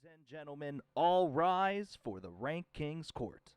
Ladies and gentlemen, all rise for the RankKing's court.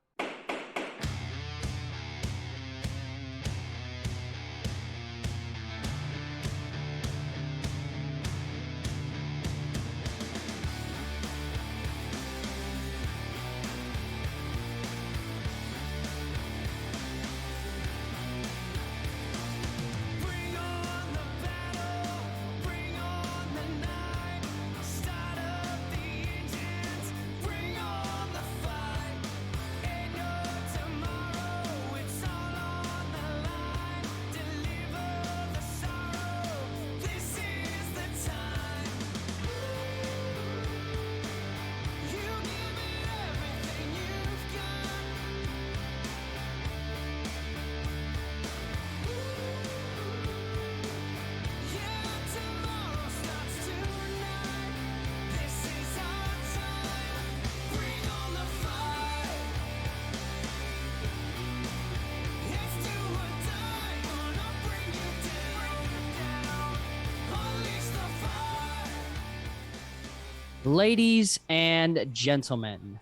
Ladies and gentlemen,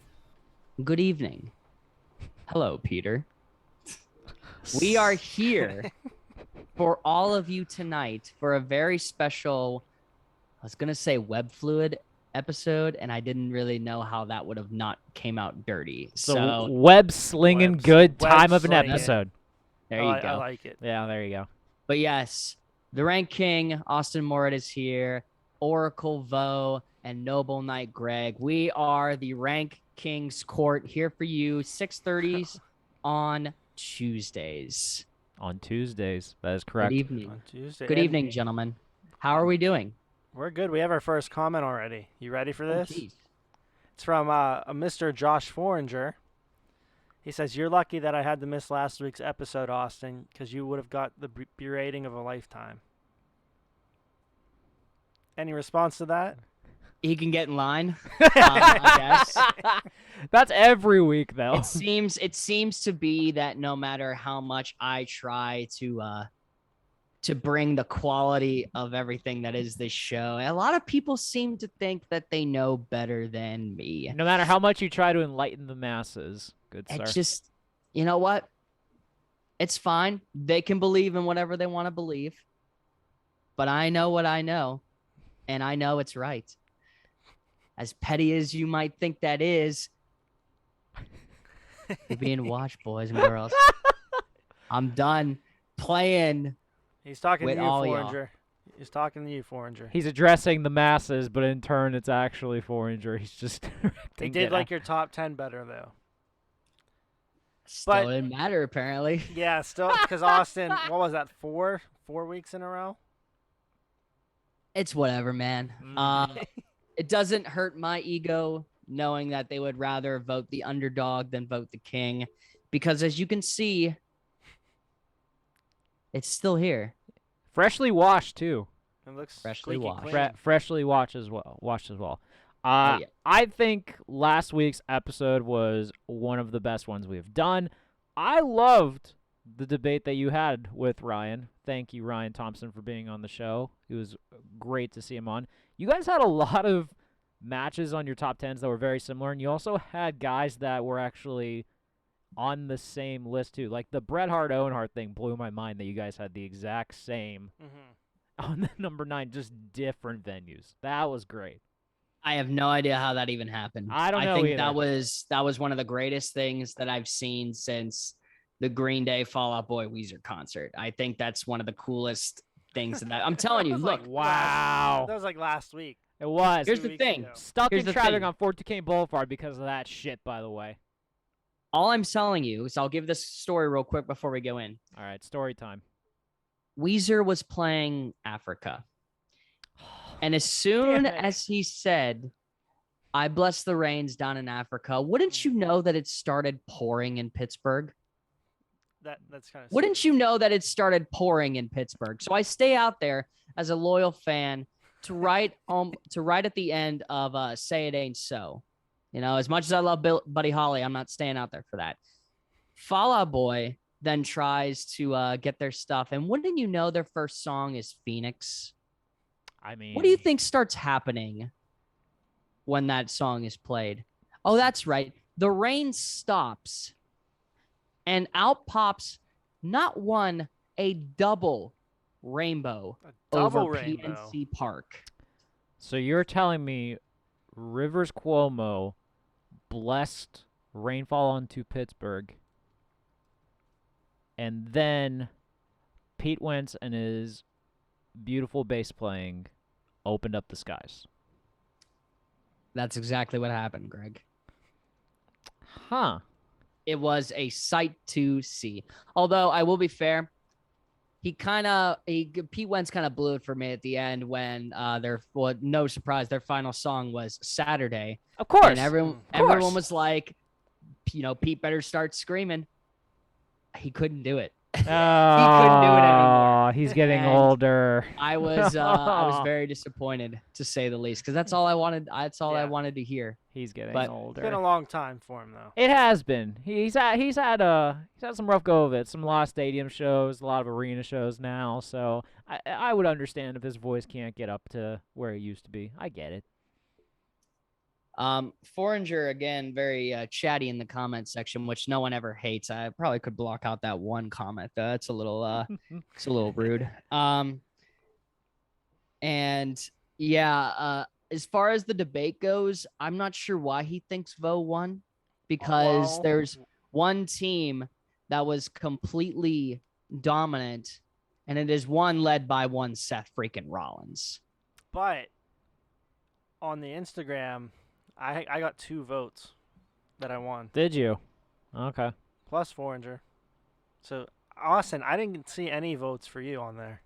good evening. Hello, Peter. We are here for all of you tonight for a very special, I was going to say web fluid episode, and I didn't really know how that would have not came out dirty. So web slinging good time of an episode. There you go. I like it. Yeah, there you go. But yes, the Rank King, Austin Morit is here, Oracle Vo, and Noble Knight Greg. We are the Rank King's Court here for you, 6:30s on Tuesdays. On Tuesdays, that is correct. Good evening. On Tuesday. Good evening, gentlemen. How are we doing? We're good. We have our first comment already. You ready for this? Oh, it's from a Mr. Josh Foringer. He says, "You're lucky that I had to miss last week's episode, Austin, because you would have got the berating of a lifetime." Any response to that? He can get in line, I guess. That's every week, though. It seems to be that no matter how much I try to bring the quality of everything that is this show, a lot of people seem to think that they know better than me. No matter how much you try to enlighten the masses, good sir. It's just, you know what? It's fine. They can believe in whatever they want to believe. But I know what I know, and I know it's right. As petty as you might think that is, you're being watched, boys and girls. I'm done playing. He's talking with to you, all Foringer. y'all. He's talking to you, Foringer. He's addressing the masses, but in turn, it's actually Foringer. He's just. He did like your top 10 better, though. Still didn't matter, apparently. Yeah, still, because Austin, what was that, 4 weeks in a row? It's whatever, man. It doesn't hurt my ego knowing that they would rather vote the underdog than vote the king, because as you can see, it's still here. Freshly washed too. It looks Freshly squeaky washed. clean. Freshly washed as well. Yeah. I think last week's episode was one of the best ones we've done. I loved the debate that you had with Ryan. Thank you, Ryan Thompson, for being on the show. It was great to see him on. You guys had a lot of matches on your top 10s that were very similar, and you also had guys that were actually on the same list too. Like the Bret Hart Owen Hart thing blew my mind that you guys had the exact same on the number 9, just different venues. That was great. I have no idea how that even happened. I don't know I think either. that was one of the greatest things that I've seen since the Green Day Fall Out Boy Weezer concert. I think that's one of the coolest things that I'm telling you. Look, Wow. That was like last week. It was. here's 2 the weeks thing. ago. Stuck Here's in the traffic thing. on Fort Duquesne Boulevard because of that shit, by the way. All I'm telling you is I'll give this story real quick before we go in. All right, story time. Weezer was playing Africa. And as soon Damn it. as he said, "I bless the rains down in Africa," wouldn't you know that it started pouring in Pittsburgh? That's kind of. Wouldn't you know that it started pouring in Pittsburgh? So I stay out there as a loyal fan to write at the end of "Say It Ain't So." You know, as much as I love Buddy Holly, I'm not staying out there for that. Fall Out Boy then tries to get their stuff, and wouldn't you know their first song is Phoenix? I mean, What do you think starts happening when that song is played. Oh, that's right. The rain stops and out pops not one, a double rainbow A double over rainbow. PNC Park. So you're telling me Rivers Cuomo blessed rainfall onto Pittsburgh, and then Pete Wentz and his beautiful bass playing opened up the skies. That's exactly what happened, Greg. Huh. It was a sight to see. Although I will be fair, Pete Wentz kind of blew it for me at the end when no surprise, their final song was Saturday. Of course. And everyone was like, Pete better start screaming. He couldn't do it. He couldn't do it anymore. He's getting And older. I was very disappointed, to say the least, because that's all I wanted. That's all I wanted to hear. He's getting But- older. It's been a long time for him, though. It has been. He's had some rough go of it. Some lost stadium shows, a lot of arena shows now. So I would understand if his voice can't get up to where it used to be. I get it. Foreigner, again, very chatty in the comment section, which no one ever hates. I probably could block out that one comment, though. That's a little it's a little rude. And yeah, as far as the debate goes, I'm not sure why he thinks Vo won, because Well- there's one team that was completely dominant, and it is one led by one Seth freaking Rollins. But on the Instagram, I got 2 votes that I won, Did you? Okay. plus Foreigner. So, Austin, I didn't see any votes for you on there.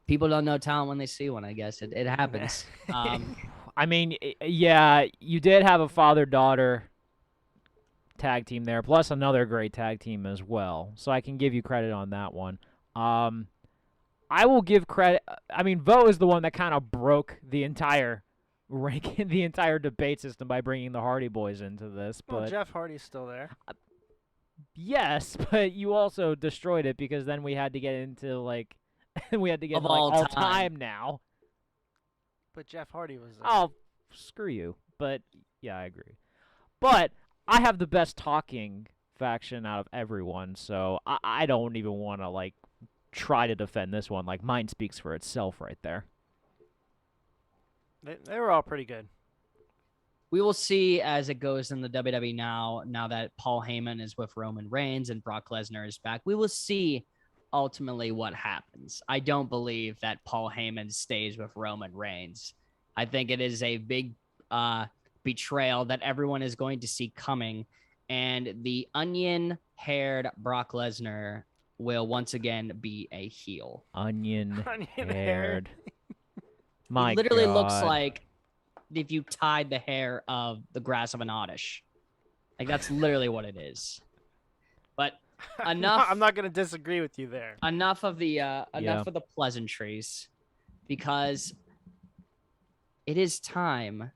People don't know talent when they see one, I guess. It happens. I mean, yeah, you did have a father-daughter tag team there, plus another great tag team as well. So I can give you credit on that one. I will give credit. I mean, Vo is the one that kind of broke the entire the entire debate system by bringing the Hardy Boys into this. Well, But Jeff Hardy's still there. yes, but you also destroyed it because then we had to get into like we had to get Of into, like, all all time. time now. But Jeff Hardy was there. Oh, screw you. But yeah, I agree. But I have the best talking faction out of everyone, so I don't even want to like try to defend this one. Like, mine speaks for itself right there. They were all pretty good. We will see as it goes in the WWE now that Paul Heyman is with Roman Reigns and Brock Lesnar is back. We will see ultimately what happens. I don't believe that Paul Heyman stays with Roman Reigns. I think it is a big betrayal that everyone is going to see coming, and the onion-haired Brock Lesnar will once again be a heel. Onion-haired. My It literally looks God. like if you tied the hair of the grass of an Oddish. Like, that's literally what it is. But enough. I'm not going to disagree with you there. enough of the pleasantries, because it is time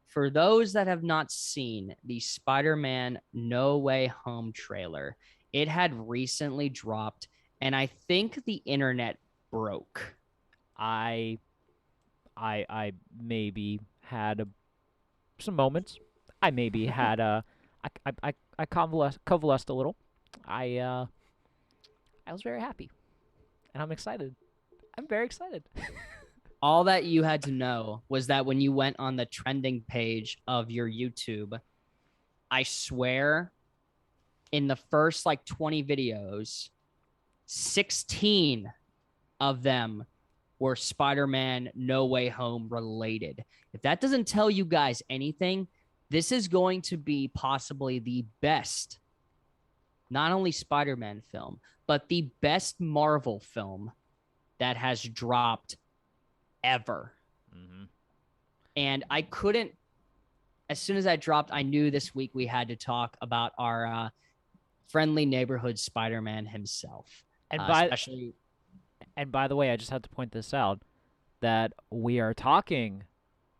for those that have not seen the Spider-Man No Way Home trailer. It had recently dropped, and I think the internet broke. I maybe had some moments. I maybe had I convalesced a little. I was very happy, and I'm excited. I'm very excited. All that you had to know was that when you went on the trending page of your YouTube, I swear, in the first like 20 videos, 16 of them were Spider-Man No Way Home related. If that doesn't tell you guys anything, this is going to be possibly the best, not only Spider-Man film, but the best Marvel film that has dropped ever. Mm-hmm. And I couldn't, as soon as I dropped, I knew this week we had to talk about our friendly neighborhood Spider-Man himself. And Especially, by the way, I just have to point this out, that we are talking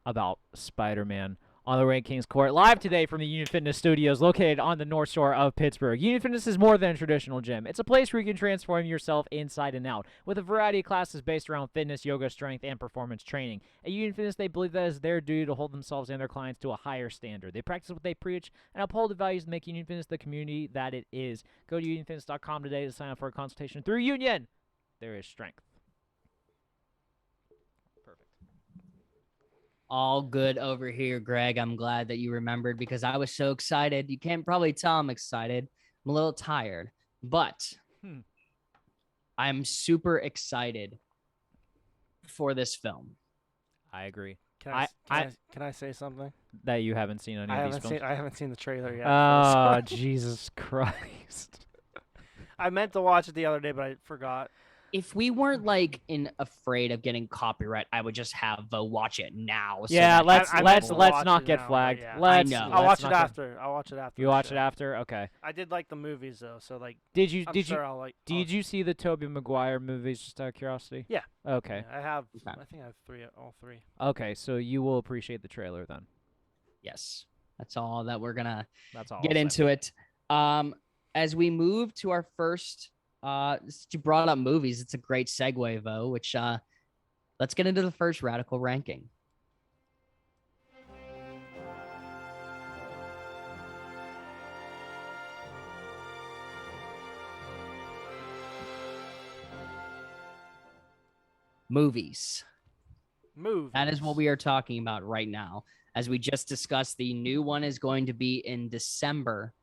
about Spider-Man on the RankKing's court, live today from the Union Fitness Studios located on the North Shore of Pittsburgh. Union Fitness is more than a traditional gym. It's a place where you can transform yourself inside and out with a variety of classes based around fitness, yoga, strength, and performance training. At Union Fitness, they believe that it's their duty to hold themselves and their clients to a higher standard. They practice what they preach and uphold the values that make Union Fitness the community that it is. Go to unionfitness.com today to sign up for a consultation. Through Union, there is strength. All good over here, Greg. I'm glad that you remembered because I was so excited. You can't probably tell I'm excited. I'm a little tired, but I'm super excited for this film. I agree. Can I say something? That you haven't seen any of these films? I haven't seen the trailer yet. Oh, Jesus Christ. I meant to watch it the other day, but I forgot. If we weren't like afraid of getting copyright, I would just have watch it now. So Yeah, that let's watch not it get now, flagged. yeah. Let's, I know. I'll watch let's it not get- after. I'll watch it after. You the watch show. it after? Okay. I did like the movies though, so like Did you I'm did sure you I'll like. did you see the Tobey Maguire movies just out of curiosity? Yeah. Okay. I have. Okay. I think I have all three. Okay, so you will appreciate the trailer then. yes, that's all that we're gonna That's all. get into it. As we move to our first, since you brought up movies, it's a great segue, Vo. Which let's get into the first radical ranking. Movies. Move. That is what we are talking about right now. As we just discussed, the new one is going to be in December.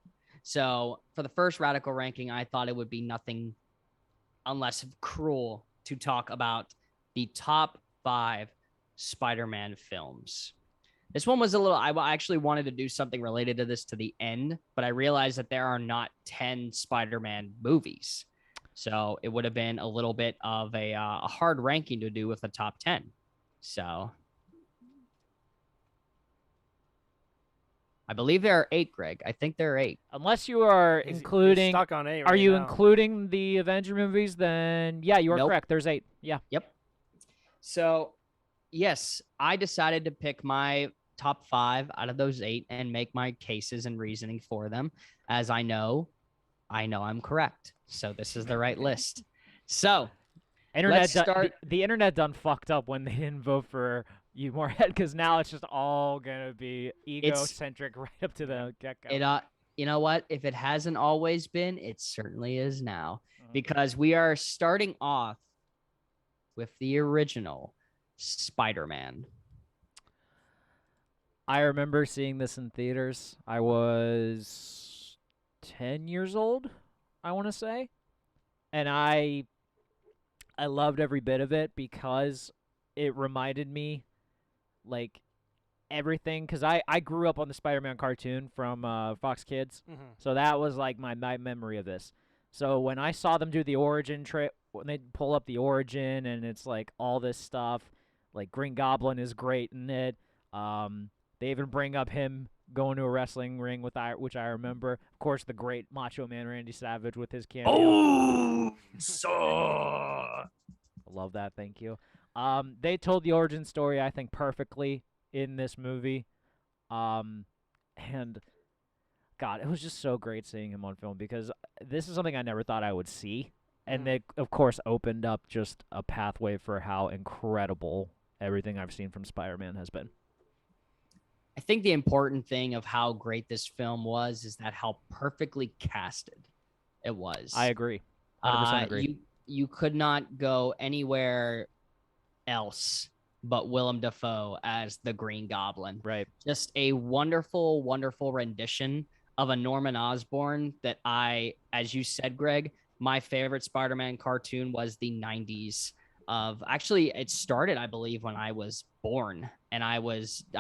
So for the first radical ranking, I thought it would be nothing unless cruel to talk about the top 5 Spider-Man films. This one was a little, I actually wanted to do something related to this to the end, but I realized that there are not 10 Spider-Man movies. So it would have been a little bit of a hard ranking to do with the top 10. So I believe there are 8, Greg. I think there are 8. Unless you are He's including stuck on 8 Are right you now. including the Avenger movies? Then yeah, you are Nope. correct. There's 8. Yeah. Yep. So, yes, I decided to pick my top 5 out of those 8 and make my cases and reasoning for them, as I know I'm correct. So this is the right list. So Internet Let's start- the internet done fucked up when they didn't vote for you more head because now it's just all gonna be egocentric right up to the get go. it you know what? If it hasn't always been, it certainly is now. Mhm. Because we are starting off with the original Spider-Man. I remember seeing this in theaters. I was 10 years old, I want to say. And I loved every bit of it because it reminded me like everything cuz I grew up on the Spider-Man cartoon from Fox Kids. Mhm. So that was like my memory of this. So when I saw them do the origin when they pull up the origin and it's like all this stuff, like Green Goblin is great in it. They even bring up him going to a wrestling ring which I remember. Of course, the great Macho Man Randy Savage with his cameo. Oh, I love that. Thank you. They told the origin story, I think, perfectly in this movie. And God, it was just so great seeing him on film because this is something I never thought I would see. And they, of course, opened up just a pathway for how incredible everything I've seen from Spider-Man has been. I think the important thing of how great this film was is that how perfectly casted it was. I agree. 100% agree. You could not go anywhere else but Willem Dafoe as the Green Goblin. Right. Just a wonderful, wonderful rendition of a Norman Osborn that as you said, Greg, my favorite Spider-Man cartoon was the 90s actually it started, I believe, when I was born. And I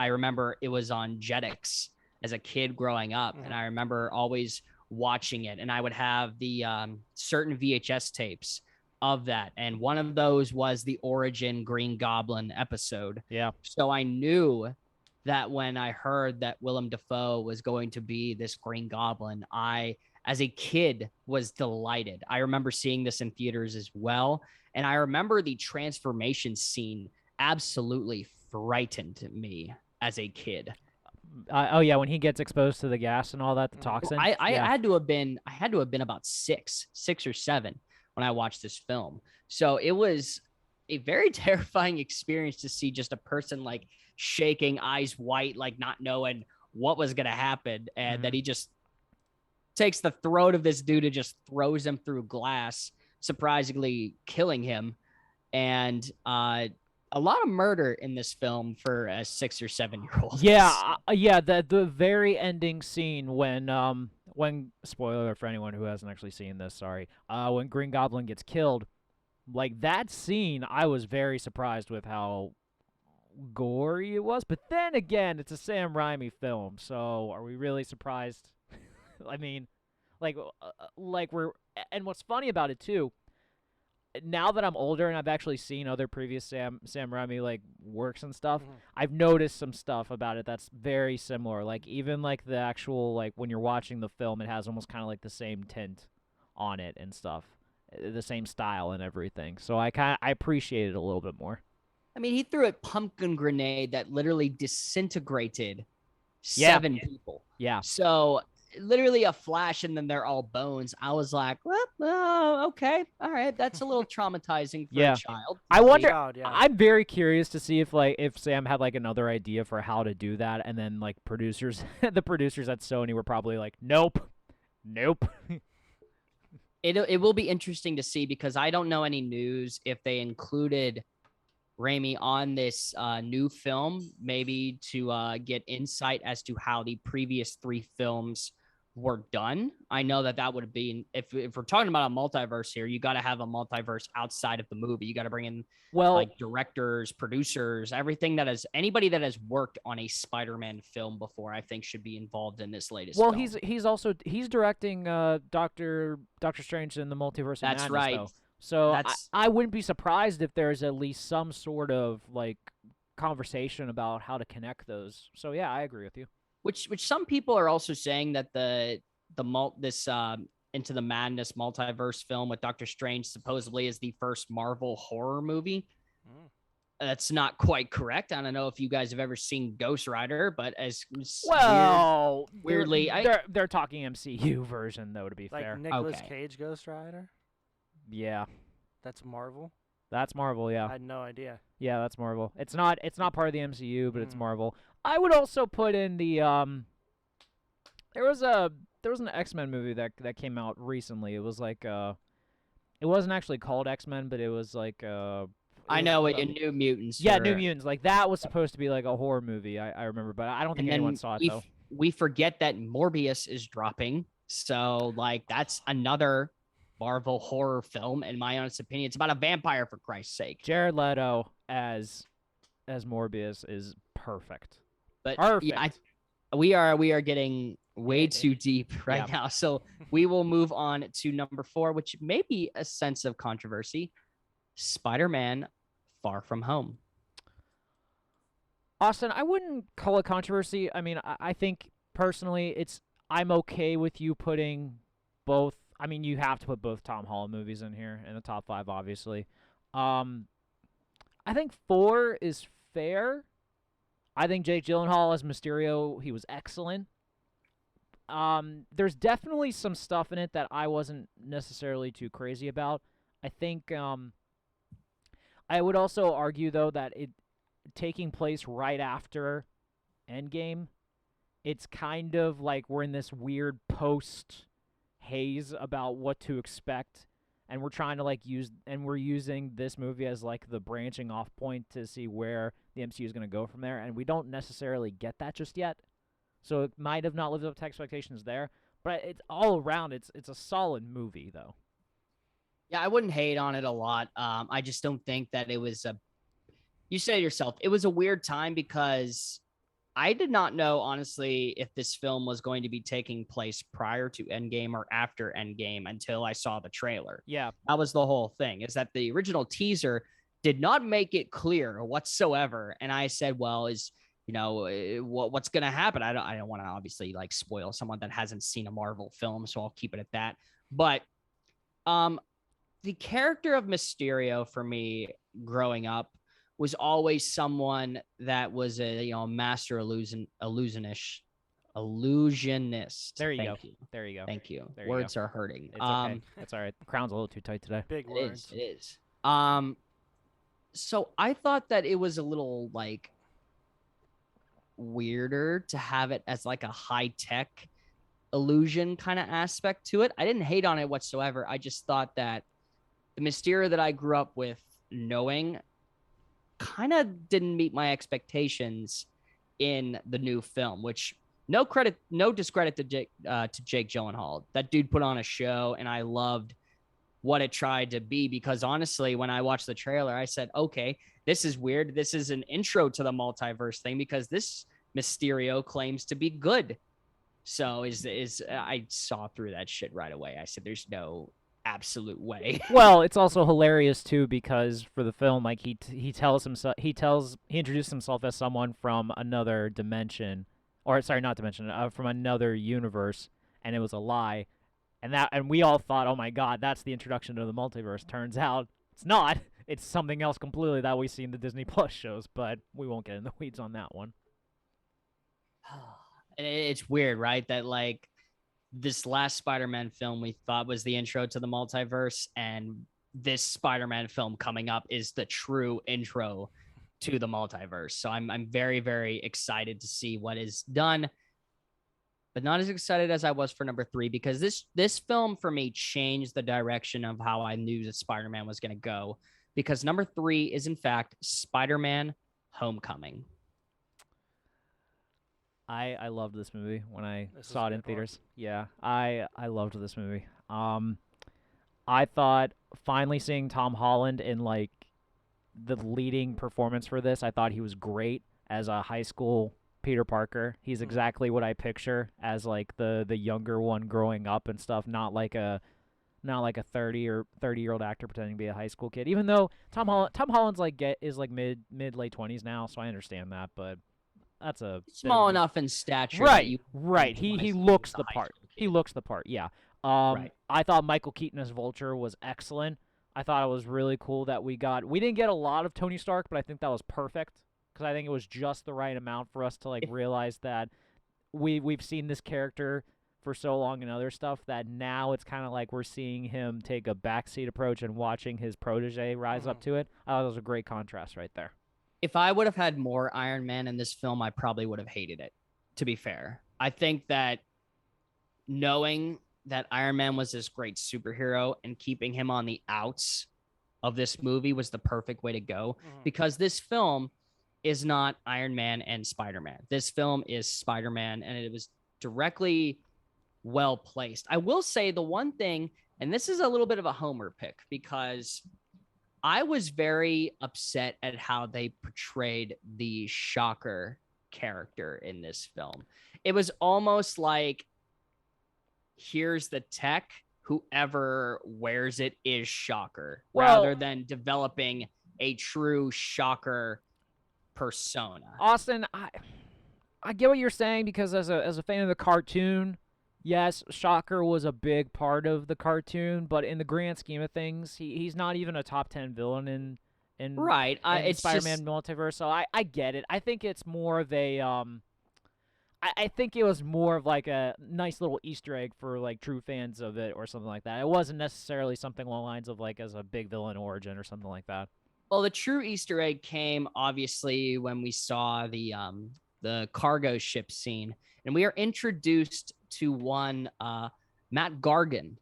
remember it was on Jetix as a kid growing up. And I remember always watching it. And I would have the certain VHS tapes of that. And one of those was the Origin Green Goblin episode. Yeah. So I knew that when I heard that Willem Dafoe was going to be this Green Goblin, I, as a kid, was delighted. I remember seeing this in theaters as well. And I remember the transformation scene absolutely frightened me as a kid. Oh yeah, when he gets exposed to the gas and all that, the Mhm. toxin. I yeah. had to have been about six or seven when I watched this film. So it was a very terrifying experience to see just a person like shaking, eyes white, like not knowing what was gonna happen, and that he just takes the throat of this dude and just throws him through glass, surprisingly killing him. And a lot of murder in this film for a 6 or 7 year old. Yeah, yeah. The very ending scene when spoiler for anyone who hasn't actually seen this, sorry. When Green Goblin gets killed, like that scene, I was very surprised with how gory it was. But then again, it's a Sam Raimi film, so are we really surprised? I mean, like we're and what's funny about it too, now that I'm older and I've actually seen other previous Sam Raimi like works and stuff, I've noticed some stuff about it that's very similar. Like even like the actual like when you're watching the film, it has almost kind of like the same tint on it and stuff, the same style and everything. So I appreciate it a little bit more. I mean, he threw a pumpkin grenade that literally disintegrated Yeah. 7 people. Yeah. So literally a flash and then they're all bones. I was like, well, okay, all right, that's a little traumatizing for Yeah. a child. I wonder. Child, yeah. I'm very curious to see if Sam had like another idea for how to do that, and then like producers, the producers at Sony were probably like, nope. It will be interesting to see because I don't know any news if they included Raimi on this new film, maybe to get insight as to how the previous 3 films were done. I know that would be if we're talking about a multiverse here, you got to have a multiverse outside of the movie. You got to bring in like directors, producers, everything that has anybody that has worked on a Spider-Man film before. I think should be involved in this latest. Well, film. he's directing Doctor Strange in the Multiverse of That's Madness, right. though. So That's I wouldn't be surprised if there's at least some sort of like conversation about how to connect those. So yeah, I agree with you. which some people are also saying that this Into the Madness multiverse film with Doctor Strange supposedly is the first Marvel horror movie. That's not quite correct. I don't know if you guys have ever seen Ghost Rider, but as weirdly, they're talking MCU version though. To be Like fair, Nicolas Okay. Cage Ghost Rider? yeah, That's Marvel? that's Marvel. Yeah, I had no idea. yeah, that's Marvel. It's not part of the MCU, but it's Mm. Marvel. I would also put in the there was an X-Men movie that came out recently. It was like it wasn't actually called X-Men, but it was like I know it in New Mutants. Yeah, New Mutants. Like that was supposed to be like a horror movie. I remember, but I don't think anyone saw it though. We forget that Morbius is dropping, so like that's another Marvel horror film. In my honest opinion, it's about a vampire, for Christ's sake. Jared Leto as Morbius is perfect. But Perfect. yeah, we are getting way too deep right now. So we will move on to number 4, which may be a sense of controversy. Spider-Man Far From Home. Austin, I wouldn't call it controversy. I mean, I think personally I'm okay with you putting both. I mean, you have to put both Tom Holland movies in here in the top 5, obviously. I think 4 is fair. I think Jake Gyllenhaal as Mysterio, he was excellent. There's definitely some stuff in it that I wasn't necessarily too crazy about. I think I would also argue though that it taking place right after Endgame, it's kind of like we're in this weird post haze about what to expect, and we're trying to we're using this movie as like the branching off point to see where the MCU is going to go from there, and we don't necessarily get that just yet. So it might have not lived up to expectations there, but it's all around it's a solid movie though. Yeah, I wouldn't hate on it a lot. I just don't think that it was you said it yourself, it was a weird time because I did not know, honestly, if this film was going to be taking place prior to Endgame or after Endgame until I saw the trailer. Yeah. That was the whole thing, is that the original teaser did not make it clear whatsoever. And I said, well, what's going to happen? I don't want to obviously like spoil someone that hasn't seen a Marvel film, so I'll keep it at that. But the character of Mysterio for me growing up was always someone that was a master illusionist. There you go. Thank you. There you go. Thank you. There you Words are hurting. It's okay. It's all right. The crown's a little too tight today. Big It words. is. It is. So I thought that it was a little like weirder to have it as like a high-tech illusion kind of aspect to it. I didn't hate on it whatsoever. I just thought that the Mysterio that I grew up with knowing kind of didn't meet my expectations in the new film, which no discredit to Jake Gyllenhaal. That dude put on a show, and I loved what it tried to be, because honestly, when I watched the trailer, I said, okay, this is weird. This is an intro to the multiverse thing, because this Mysterio claims to be good. So I saw through that shit right away. I said, there's no absolute way. Well, it's also hilarious too, because for the film, like he introduced himself as someone from another dimension, or sorry, not dimension, from another universe, and it was a lie, and we all thought, oh my god, that's the introduction to the multiverse. Turns out it's not. It's something else completely that we see in the Disney Plus shows, but we won't get in the weeds on that one. It's weird, right? That like this last Spider-Man film we thought was the intro to the multiverse, and this Spider-Man film coming up is the true intro to the multiverse. So I'm very, very excited to see what is done, but not as excited as I was for number 3, because this film for me changed the direction of how I knew that Spider-Man was going to go, because number 3 is in fact Spider-Man Homecoming. I loved this movie when I saw it in theaters. Yeah, I loved this movie. I thought finally seeing Tom Holland in like the leading performance for this, I thought he was great as a high school Peter Parker. He's exactly what I picture as like the younger one growing up and stuff, not like a 30-year-old actor pretending to be a high school kid. Even though Tom Holland's like is like mid late 20s now, so I understand that, but that's a small enough in stature. Right. He looks the part. He looks the part. Yeah. Right. I thought Michael Keaton as Vulture was excellent. I thought it was really cool that we didn't get a lot of Tony Stark, but I think that was perfect, because I think it was just the right amount for us to like realize that we've seen this character for so long in other stuff that now it's kind of like we're seeing him take a backseat approach and watching his protege rise up to it. I thought it was a great contrast right there. If I would have had more Iron Man in this film, I probably would have hated it, to be fair. I think that knowing that Iron Man was this great superhero and keeping him on the outs of this movie was the perfect way to go, because this film is not Iron Man and Spider-Man. This film is Spider-Man, and it was directly well placed. I will say the one thing, and this is a little bit of a homer pick, because I was very upset at how they portrayed the Shocker character in this film. It was almost like, here's the tech, whoever wears it is Shocker, rather than developing a true Shocker persona. Austin, I get what you're saying, because as a fan of the cartoon, yes, Shocker was a big part of the cartoon, but in the grand scheme of things, he's not even a top 10 villain in right. It's Spider-Man just multiverse. So I get it. I think it's more of a I think it was more of like a nice little Easter egg for like true fans of it or something like that. It wasn't necessarily something along the lines of like as a big villain origin or something like that. Well, the true Easter egg came obviously when we saw the cargo ship scene, and we are introduced to one Matt Gargan.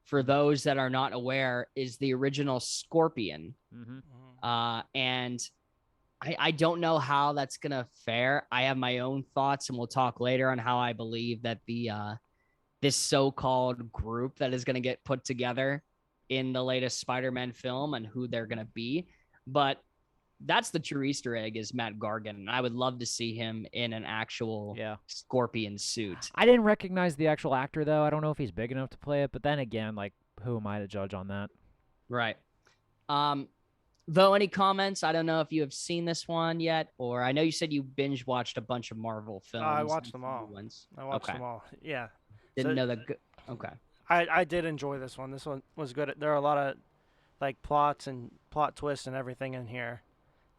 For those that are not aware, is the original Scorpion, and I don't know how that's gonna fare. I have my own thoughts, and we'll talk later on how I believe that this so-called group that is gonna get put together in the latest Spider-Man film and who they're gonna be. But that's the true Easter egg, is Matt Gargan, and I would love to see him in an actual Scorpion suit. I didn't recognize the actual actor though. I don't know if he's big enough to play it, but then again, like, who am I to judge on that? Right. Though, any comments? I don't know if you have seen this one yet, or I know you said you binge watched a bunch of Marvel films. I watched them all. I watched them all. Yeah. Didn't know that. Okay. I did enjoy this one. This one was good. There are a lot of like plots and plot twists and everything in here.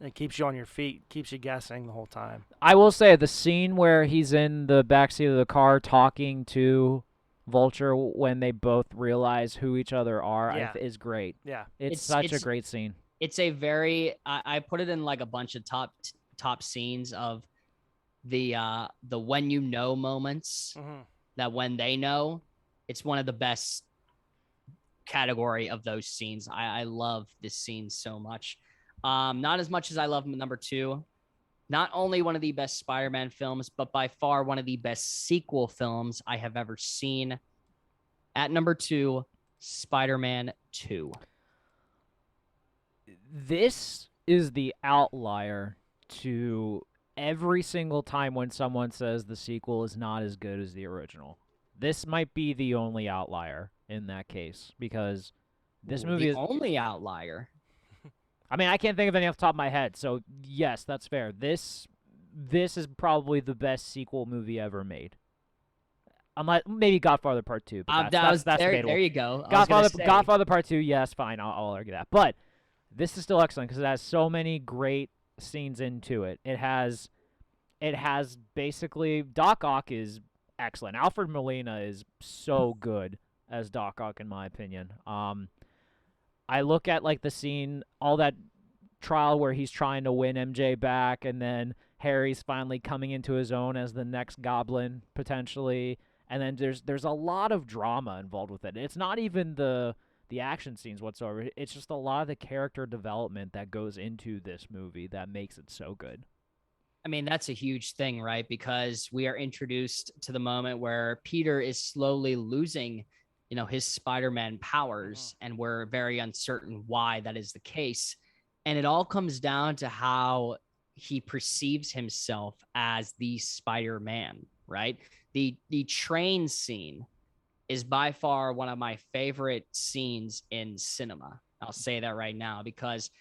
And it keeps you on your feet, keeps you guessing the whole time. I will say the scene where he's in the backseat of the car talking to Vulture when they both realize who each other are Yeah. is great. Yeah. It's such a great scene. It's a very I put it in like a bunch of top scenes of the when you know moments, that when they know, it's one of the best category of those scenes. I love this scene so much. Not as much as I love number 2. Not only one of the best Spider-Man films, but by far one of the best sequel films I have ever seen. At number 2, Spider-Man 2. This is the outlier to every single time when someone says the sequel is not as good as the original. This might be the only outlier in that case, because this movie is the only outlier. I mean, I can't think of any off the top of my head, so yes, that's fair. This is probably the best sequel movie ever made. Unless maybe Godfather Part 2, but that's debatable. There you go. Godfather Part 2, yes, fine, I'll argue that. But this is still excellent because it has so many great scenes into it. It has basically Doc Ock is excellent. Alfred Molina is so good as Doc Ock, in my opinion. I look at like the scene, all that trial where he's trying to win MJ back, and then Harry's finally coming into his own as the next Goblin potentially, and then there's a lot of drama involved with it. It's not even the action scenes whatsoever. It's just a lot of the character development that goes into this movie that makes it so good. I mean, that's a huge thing, right? Because we are introduced to the moment where Peter is slowly losing, his Spider-Man powers, and we're very uncertain why that is the case. And it all comes down to how he perceives himself as the Spider-Man, right? The train scene is by far one of my favorite scenes in cinema. I'll say that right now because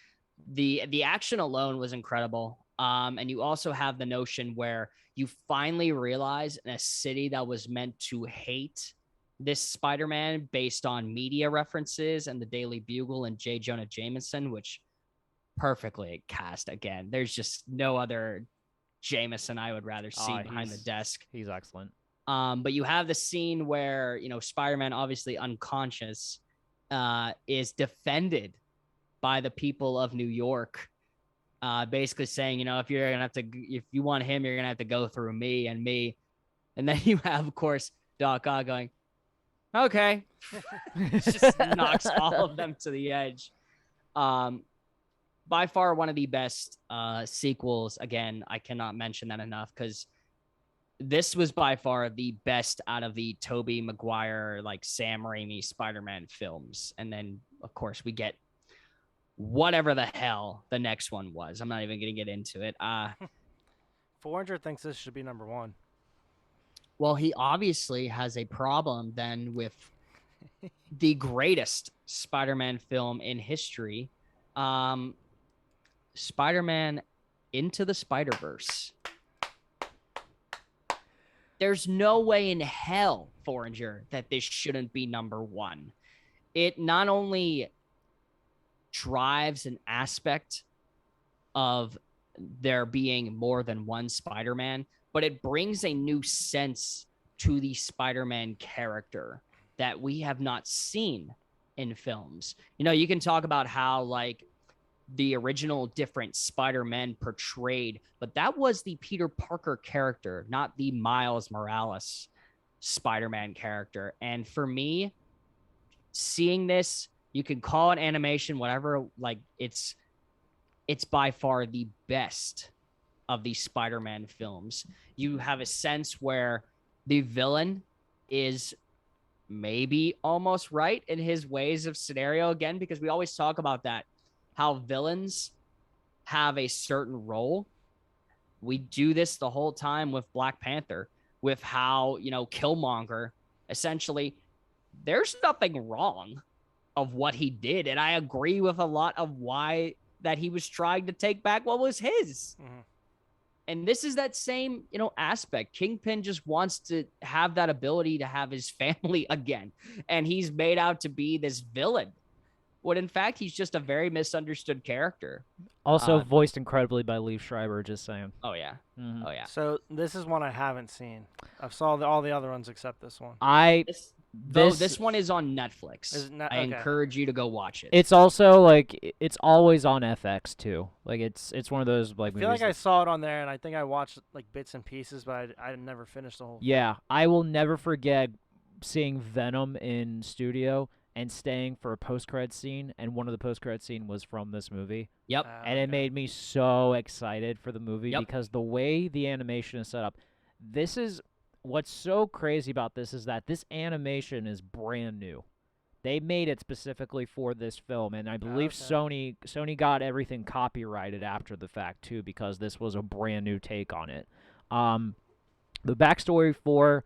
the action alone was incredible. And you also have the notion where you finally realize in a city that was meant to hate this Spider-Man based on media references and the Daily Bugle and J. Jonah Jameson, which perfectly cast again. There's just no other Jameson I would rather see behind the desk. He's excellent. But you have the scene where, Spider-Man, obviously unconscious, is defended by the people of New York, basically saying, if you want him, you're going to have to go through me. And then you have, of course, Doc Ock going, okay. Just knocks all of them to the edge. By far one of the best sequels. Again, I cannot mention that enough because this was by far the best out of the Tobey Maguire, Sam Raimi Spider-Man films. And then, of course, we get whatever the hell the next one was. I'm not even going to get into it. 400 thinks this should be number 1. Well, he obviously has a problem then with the greatest Spider-Man film in history, Spider-Man Into the Spider-Verse. There's no way in hell, Foreigner, that this shouldn't be number 1. It not only drives an aspect of there being more than one Spider-Man, but it brings a new sense to the Spider-Man character that we have not seen in films. You can talk about how the original different Spider-Man portrayed, but that was the Peter Parker character, not the Miles Morales Spider-Man character. And for me, seeing this, you can call it animation, whatever, it's by far the best of these Spider-Man films. You have a sense where the villain is maybe almost right in his ways of scenario again, because we always talk about that, how villains have a certain role. We do this the whole time with Black Panther, with how, Killmonger, essentially, there's nothing wrong of what he did. And I agree with a lot of why that he was trying to take back what was his. Mm-hmm. And this is that same, aspect. Kingpin just wants to have that ability to have his family again. And he's made out to be this villain. when in fact he's just a very misunderstood character. Also Uh, voiced incredibly by Liev Schreiber, just saying. Oh yeah, Mhm. oh yeah. So this is one I haven't seen. I've saw all the other ones except this one. This one is on Netflix. Is it not- I okay. encourage you to go watch it. It's also like it's always on FX too. Like it's one of those like I feel movies. like I saw it on there, and I think I watched like bits and pieces, but I never finished the whole. Yeah, I will never forget seeing Venom in studio and staying for a post-credit scene, and one of the post-credit scene was from this movie. Yep. And it made me so excited for the movie Yep. because the way the animation is set up, this is what's so crazy about this is that this animation is brand new. They made it specifically for this film, and I believe Sony got everything copyrighted after the fact too because this was a brand new take on it. The backstory for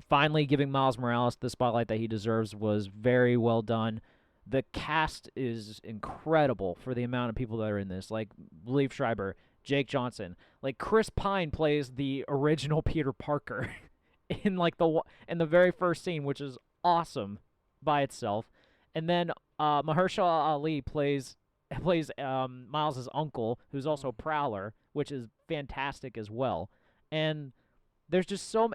finally giving Miles Morales the spotlight that he deserves was very well done. The cast is incredible for the amount of people that are in this. Like Liev Schreiber, Jake Johnson, like Chris Pine plays the original Peter Parker in like in the very first scene, which is awesome by itself. And then Mahershala Ali plays Miles' uncle, who's also Prowler, which is fantastic as well. And there's just so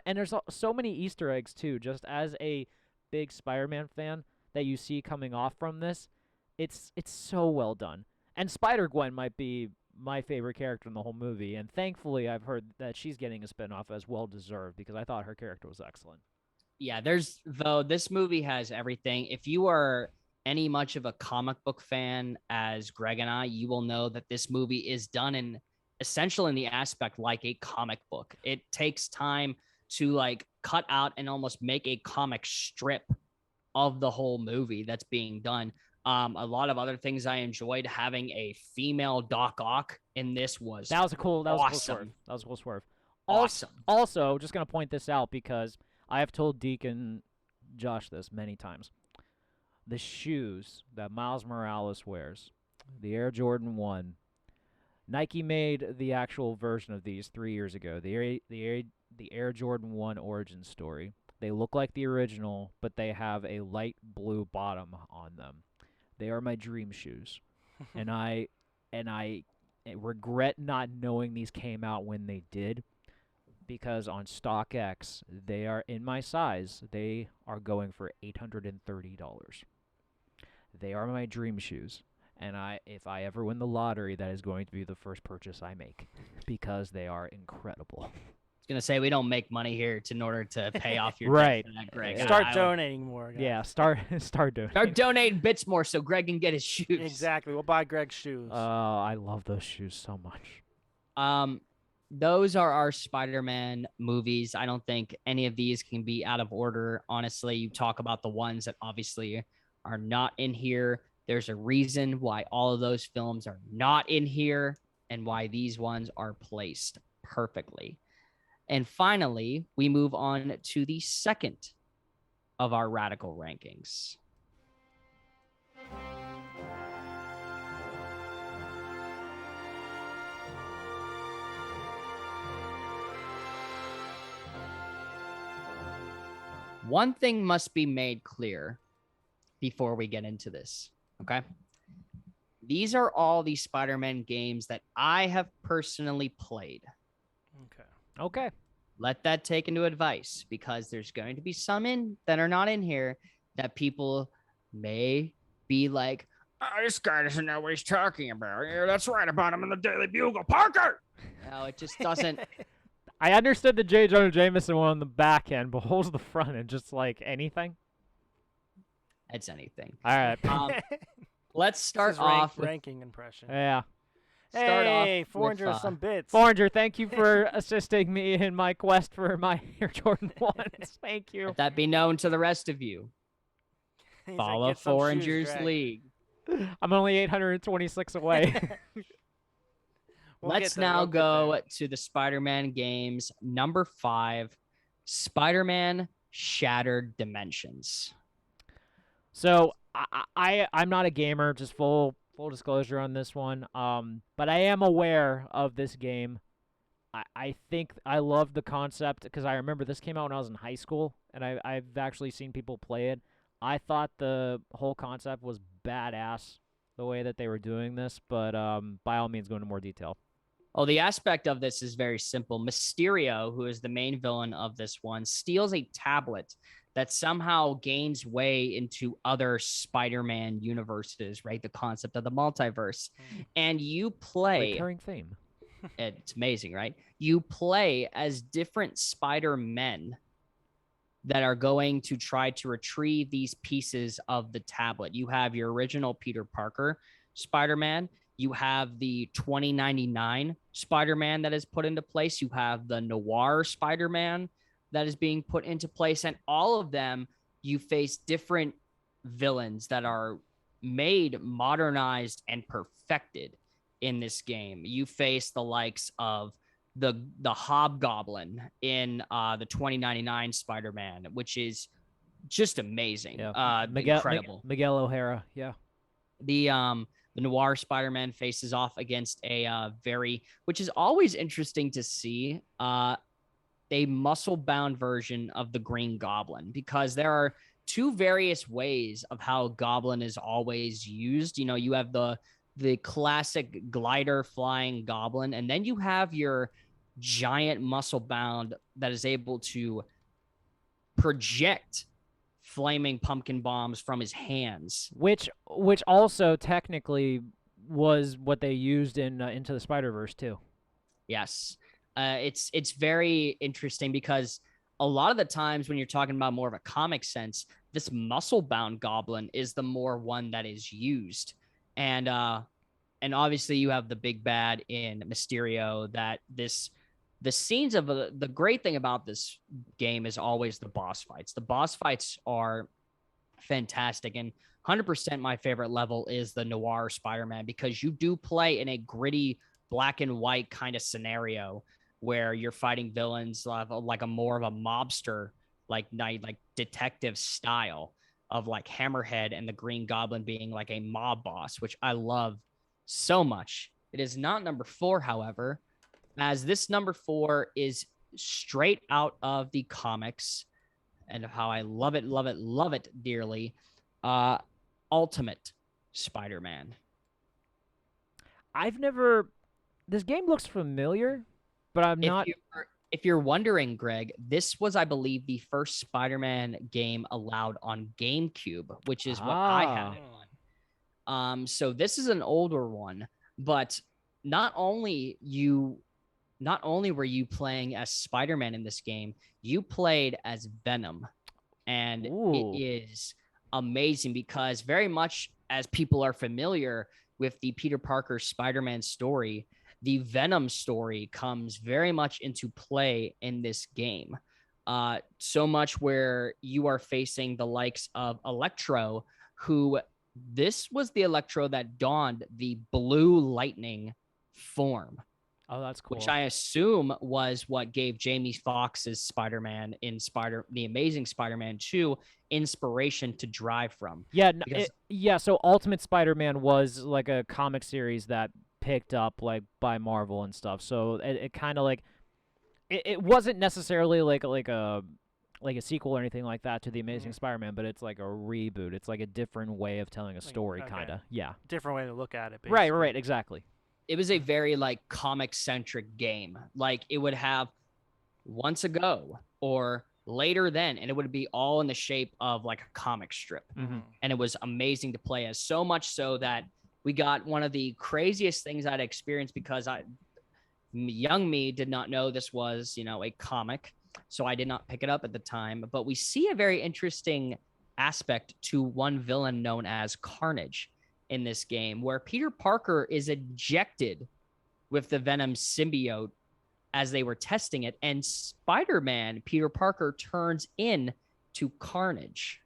many Easter eggs too. Just as a big Spider-Man fan that you see coming off from this, it's so well done. And Spider-Gwen might be my favorite character in the whole movie, and thankfully I've heard that she's getting a spinoff as well deserved because I thought her character was excellent. Yeah, this movie has everything. If you are any much of a comic book fan as Greg and I, you will know that this movie is done in the aspect like a comic book. It takes time to like cut out and almost make a comic strip of the whole movie that's being done. A lot of other things I enjoyed. Having a female Doc Ock in this was That was a cool awesome. swerve. Awesome. Also, just gonna point this out because I have told Deke and Josh this many times. The shoes that Miles Morales wears, the Air Jordan 1, Nike made the actual version of these 3 years ago. The Air Jordan 1 origin story. They look like the original, but they have a light blue bottom on them. They are my dream shoes, and I regret not knowing these came out when they did, because on StockX they are in my size. They are going for $830. They are my dream shoes. And if I ever win the lottery, that is going to be the first purchase I make because they are incredible. I was gonna say we don't make money here in order to pay off your Right. debt for that, Greg. Start I would- donating more. Guys. Yeah, start doing. Start donating bits more so Greg can get his shoes. Exactly. We'll buy Greg's shoes. I love those shoes so much. Those are our Spider-Man movies. I don't think any of these can be out of order. Honestly, you talk about the ones that obviously are not in here. There's a reason why all of those films are not in here and why these ones are placed perfectly. And finally, we move on to the second of our radical rankings. One thing must be made clear before we get into this, okay? These are all the Spider-Man games that I have personally played. Okay. Let that take into advice because there's going to be some in that are not in here that people may be like, oh, this guy doesn't know what he's talking about. Yeah, that's right about him in the Daily Bugle. Parker! No, it just doesn't. I understood the J. Jonah Jameson one on the back end, but holds the front end just like anything. It's anything. All right. Let's This start is off with ranking impression. Yeah. Hey, with, 400 some bits. Foreigner, thank you for assisting me in my quest for my Air Jordan 1s. Thank you. let that be known to the rest of you. He's like, Follow "Get some shoes, Foreigners Greg." League. I'm only 826 away. We'll Let's get there, now we'll get go there. to the Spider-Man games. Number 5, Spider-Man Shattered Dimensions. So I'm not a gamer, just full disclosure on this one. But I am aware of this game. I think I love the concept because I remember this came out when I was in high school, and I've actually seen people play it. I thought the whole concept was badass, the way that they were doing this, but by all means, go into more detail. Oh, the aspect of this is very simple. Mysterio, who is the main villain of this one, steals a tablet that somehow gains way into other Spider-Man universes, right? The concept of the multiverse. And you play, Recurring theme. it's amazing, right? You play as different Spider-Men that are going to try to retrieve these pieces of the tablet. You have your original Peter Parker Spider-Man. You have the 2099 Spider-Man that is put into place. You have the Noir Spider-Man that is being put into place. And all of them, you face different villains that are made, modernized, and perfected in this game. You face the likes of the Hobgoblin in the 2099 Spider-Man, which is just amazing. Yeah. Incredible. Miguel O'Hara. Yeah. The Noir Spider-Man faces off against a which is always interesting to see, a muscle-bound version of the Green Goblin, because there are two various ways of how Goblin is always used. You know, you have the classic glider flying Goblin, and then you have your giant muscle-bound that is able to project flaming pumpkin bombs from his hands, which also technically was what they used in Into the Spider-Verse too. Yes. It's very interesting because a lot of the times when you're talking about more of a comic sense, this muscle-bound Goblin is the more one that is used. And obviously you have the big bad in Mysterio. The scenes of the great thing about this game is always the boss fights. The boss fights are fantastic, and 100% my favorite level is the Noir Spider-Man, because you do play in a gritty black and white kind of scenario where you're fighting villains like a more of a mobster, like detective style of like Hammerhead and the Green Goblin being like a mob boss, which I love so much. It is not number 4, however, as this number 4 is straight out of the comics, and how I love it dearly. Ultimate Spider-Man. This game looks familiar, but I'm not. If you're wondering, Greg, this was, I believe, the first Spider-Man game allowed on GameCube, which is what I had it on. So this is an older one, but not only were you playing as Spider-Man in this game, you played as Venom. And Ooh. It is amazing because, very much as people are familiar with the Peter Parker Spider-Man story, the Venom story comes very much into play in this game. So much where you are facing the likes of Electro, who this was the Electro that donned the blue lightning form. Oh, that's cool. Which I assume was what gave Jamie Foxx's Spider-Man in The Amazing Spider-Man 2 inspiration to drive from. Yeah, so Ultimate Spider-Man was like a comic series that picked up like by Marvel and stuff. So it kind of like it wasn't necessarily like a sequel or anything like that to The Amazing Spider-Man, but it's like a reboot. It's like a different way of telling a story, kind of. Yeah. Different way to look at it, basically. Right, exactly. It was a very like comic-centric game. Like it would have once ago or later then, and it would be all in the shape of like a comic strip. Mm-hmm. And it was amazing to play as, so much so that we got one of the craziest things I'd experienced, because young me did not know this was, a comic. So I did not pick it up at the time, but we see a very interesting aspect to one villain known as Carnage in this game, where Peter Parker is injected with the Venom symbiote as they were testing it, and Spider-Man, Peter Parker, turns in to Carnage.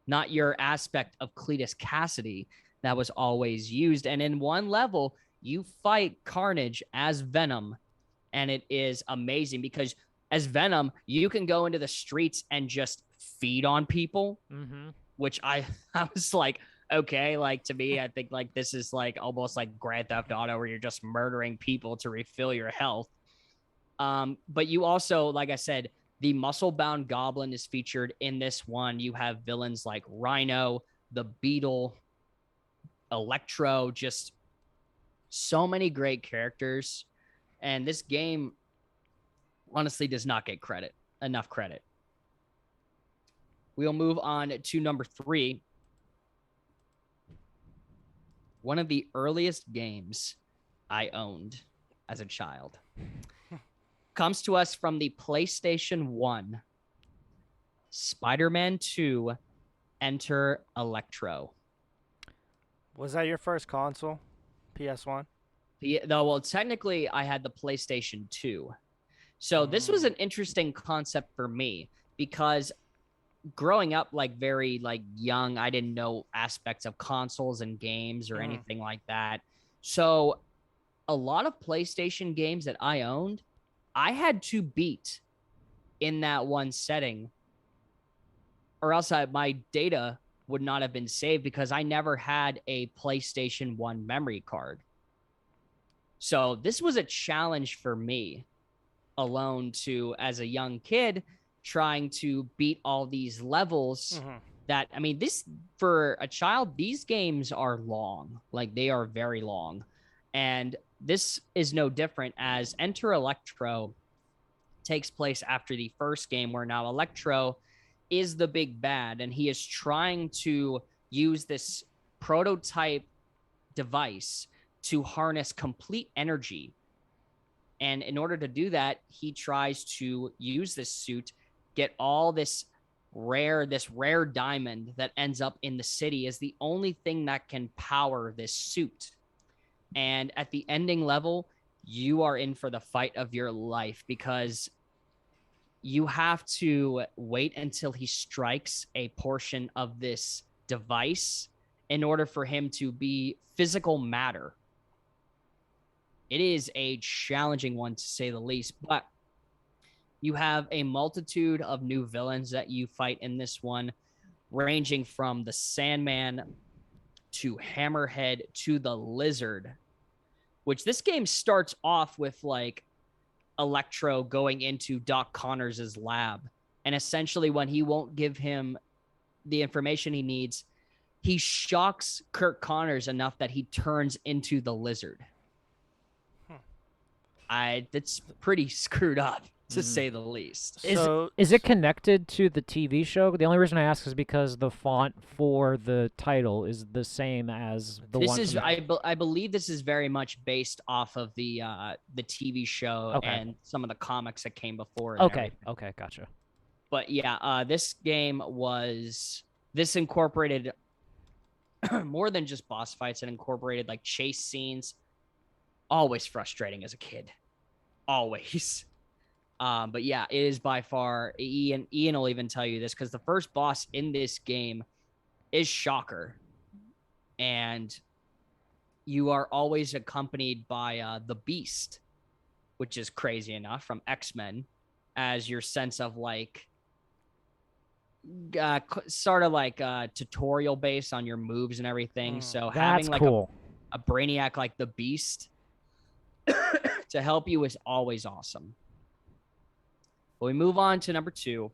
Not your aspect of Cletus Cassidy that was always used. And in one level, you fight Carnage as Venom, and it is amazing because as Venom, you can go into the streets and just feed on people, which I was like, okay, like to me, I think like this is like almost like Grand Theft Auto, where you're just murdering people to refill your health. But you also, like I said, The muscle-bound goblin is featured in this one. You have villains like Rhino, the Beetle, Electro, just so many great characters. And this game honestly does not get enough credit. We'll move on to number 3. One of the earliest games I owned as a child comes to us from the PlayStation 1. Spider-Man 2, Enter Electro. Was that your first console? PS1? Well, technically, I had the PlayStation 2. So this was an interesting concept for me because growing up very young, I didn't know aspects of consoles and games or anything like that. So a lot of PlayStation games that I owned, I had to beat in that one setting, or else my data would not have been saved because I never had a PlayStation 1 memory card. So this was a challenge for me alone to, as a young kid, trying to beat all these levels that, I mean, this, for a child, these games are long. Like, they are very long. And this is no different, as Enter Electro takes place after the first game, where now Electro is the big bad, and he is trying to use this prototype device to harness complete energy. And in order to do that, he tries to use this suit, get all this rare diamond that ends up in the city as the only thing that can power this suit. And at the ending level, you are in for the fight of your life because you have to wait until he strikes a portion of this device in order for him to be physical matter. It is a challenging one, to say the least, but you have a multitude of new villains that you fight in this one, ranging from the Sandman to Hammerhead to the Lizard, which this game starts off with Electro going into Doc Connors' lab. And essentially, when he won't give him the information he needs, he shocks Kirk Connors enough that he turns into the Lizard. That's pretty screwed up, to say the least. Is it connected to the TV show? The only reason I ask is because the font for the title is the same as the one. I believe this is very much based off of the TV show and some of the comics that came before. Okay, gotcha. But yeah, this incorporated more than just boss fights. It incorporated chase scenes. Always frustrating as a kid. Always. But yeah, it is by far, Ian will even tell you this, because the first boss in this game is Shocker. And you are always accompanied by the Beast, which is crazy enough, from X-Men, as your sense of sort of tutorial based on your moves and everything. So having cool. a Brainiac like the Beast to help you is always awesome. But we move on to number 2.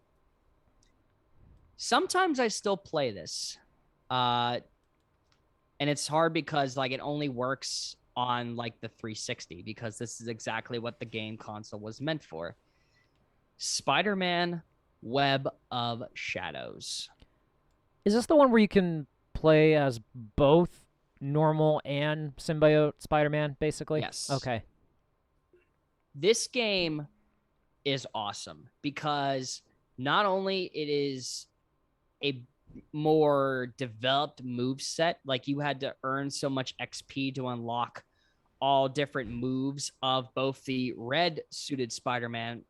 Sometimes I still play this. And it's hard because it only works on the 360, because this is exactly what the game console was meant for. Spider-Man Web of Shadows. Is this the one where you can play as both normal and symbiote Spider-Man, basically? Yes. Okay. This game is awesome because not only it is a more developed move set, you had to earn so much XP to unlock all different moves of both the red suited Spider-Man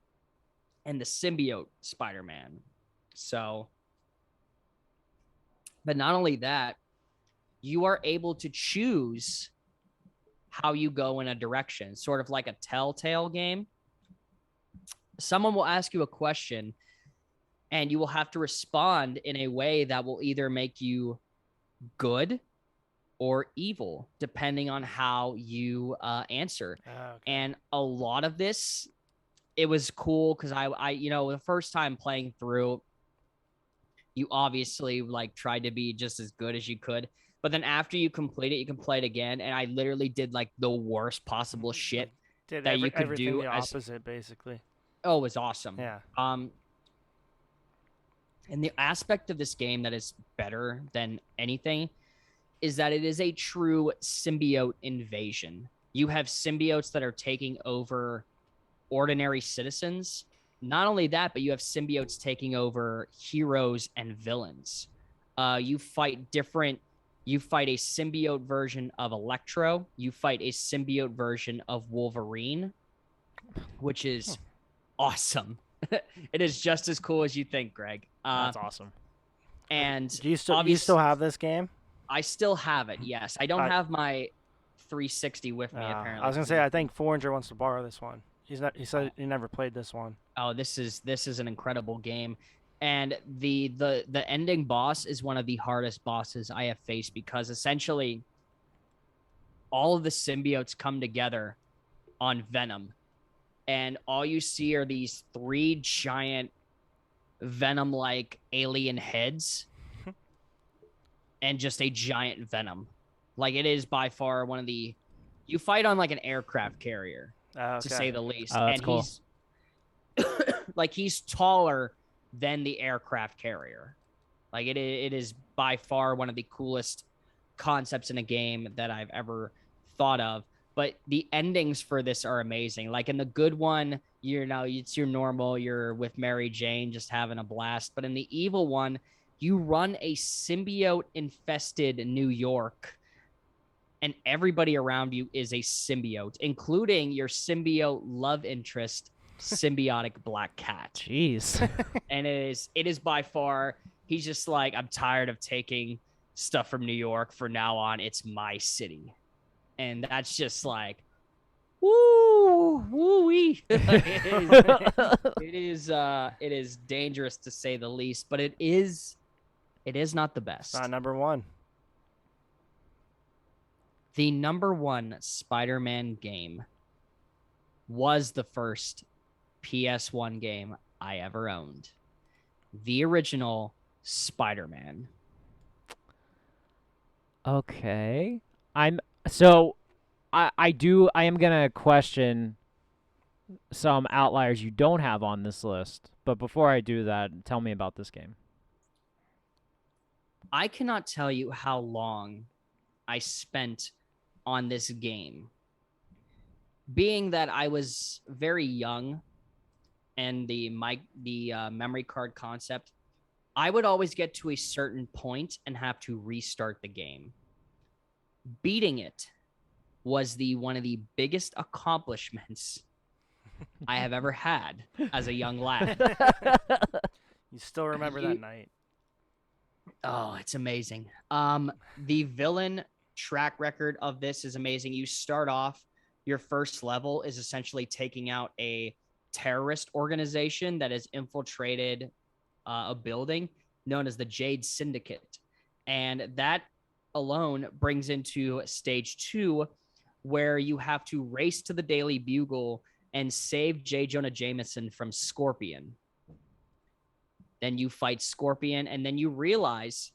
and the symbiote Spider-Man. So, but not only that, you are able to choose how you go in a direction, sort of like a Telltale game. Someone will ask you a question and you will have to respond in a way that will either make you good or evil, depending on how you answer. Okay. And a lot of this it was cool because I the first time playing through, you obviously like tried to be just as good as you could. But then after you complete it, you can play it again. And I literally did like the worst possible shit Did that you could everything do the as opposite, basically. oh, it was awesome. Yeah. And the aspect of this game that is better than anything is that it is a true symbiote invasion. You have symbiotes that are taking over ordinary citizens. Not only that, but you have symbiotes taking over heroes and villains. You fight a symbiote version of Electro. You fight a symbiote version of Wolverine, which is awesome. It is just as cool as you think, Greg. That's awesome. And Do you still have this game? I still have it. Yes, I don't I- have my 360 with me. Apparently, I was gonna say I think Foreigner wants to borrow this one. He said he never played this one. Oh, this is an incredible game, and the ending boss is one of the hardest bosses I have faced because essentially all of the symbiotes come together on Venom, and all you see are these 3 giant Venom-like alien heads and just a giant Venom. Like, it is by far one of the... You fight on like an aircraft carrier, to say the least. Oh, that's and cool. he's he's taller than the aircraft carrier. Like, it is by far one of the coolest concepts in a game that I've ever thought of. But the endings for this are amazing. Like, in the good one, it's your normal, you're with Mary Jane just having a blast. But in the evil one, you run a symbiote infested New York, and everybody around you is a symbiote, including your symbiote love interest, symbiotic black cat. Jeez. And it is by far, he's just like, I'm tired of taking stuff from New York. For now on, it's my city. And that's just like, woo-wee. It is dangerous to say the least, but it is not the best. It's not number one. The number 1 Spider-Man game was the first PS1 game I ever owned. The original Spider-Man. Okay. I am gonna question some outliers you don't have on this list. But before I do that, tell me about this game. I cannot tell you how long I spent on this game. Being that I was very young and the memory card concept, I would always get to a certain point and have to restart the game. Beating it was one of the biggest accomplishments I have ever had as a young lad. You still remember that night? Oh, it's amazing. The villain track record of this is amazing. You start off, your first level is essentially taking out a terrorist organization that has infiltrated a building known as the Jade Syndicate. And that alone brings into stage 2, where you have to race to the Daily Bugle and save J. Jonah Jameson from Scorpion. Then you fight Scorpion, and then you realize,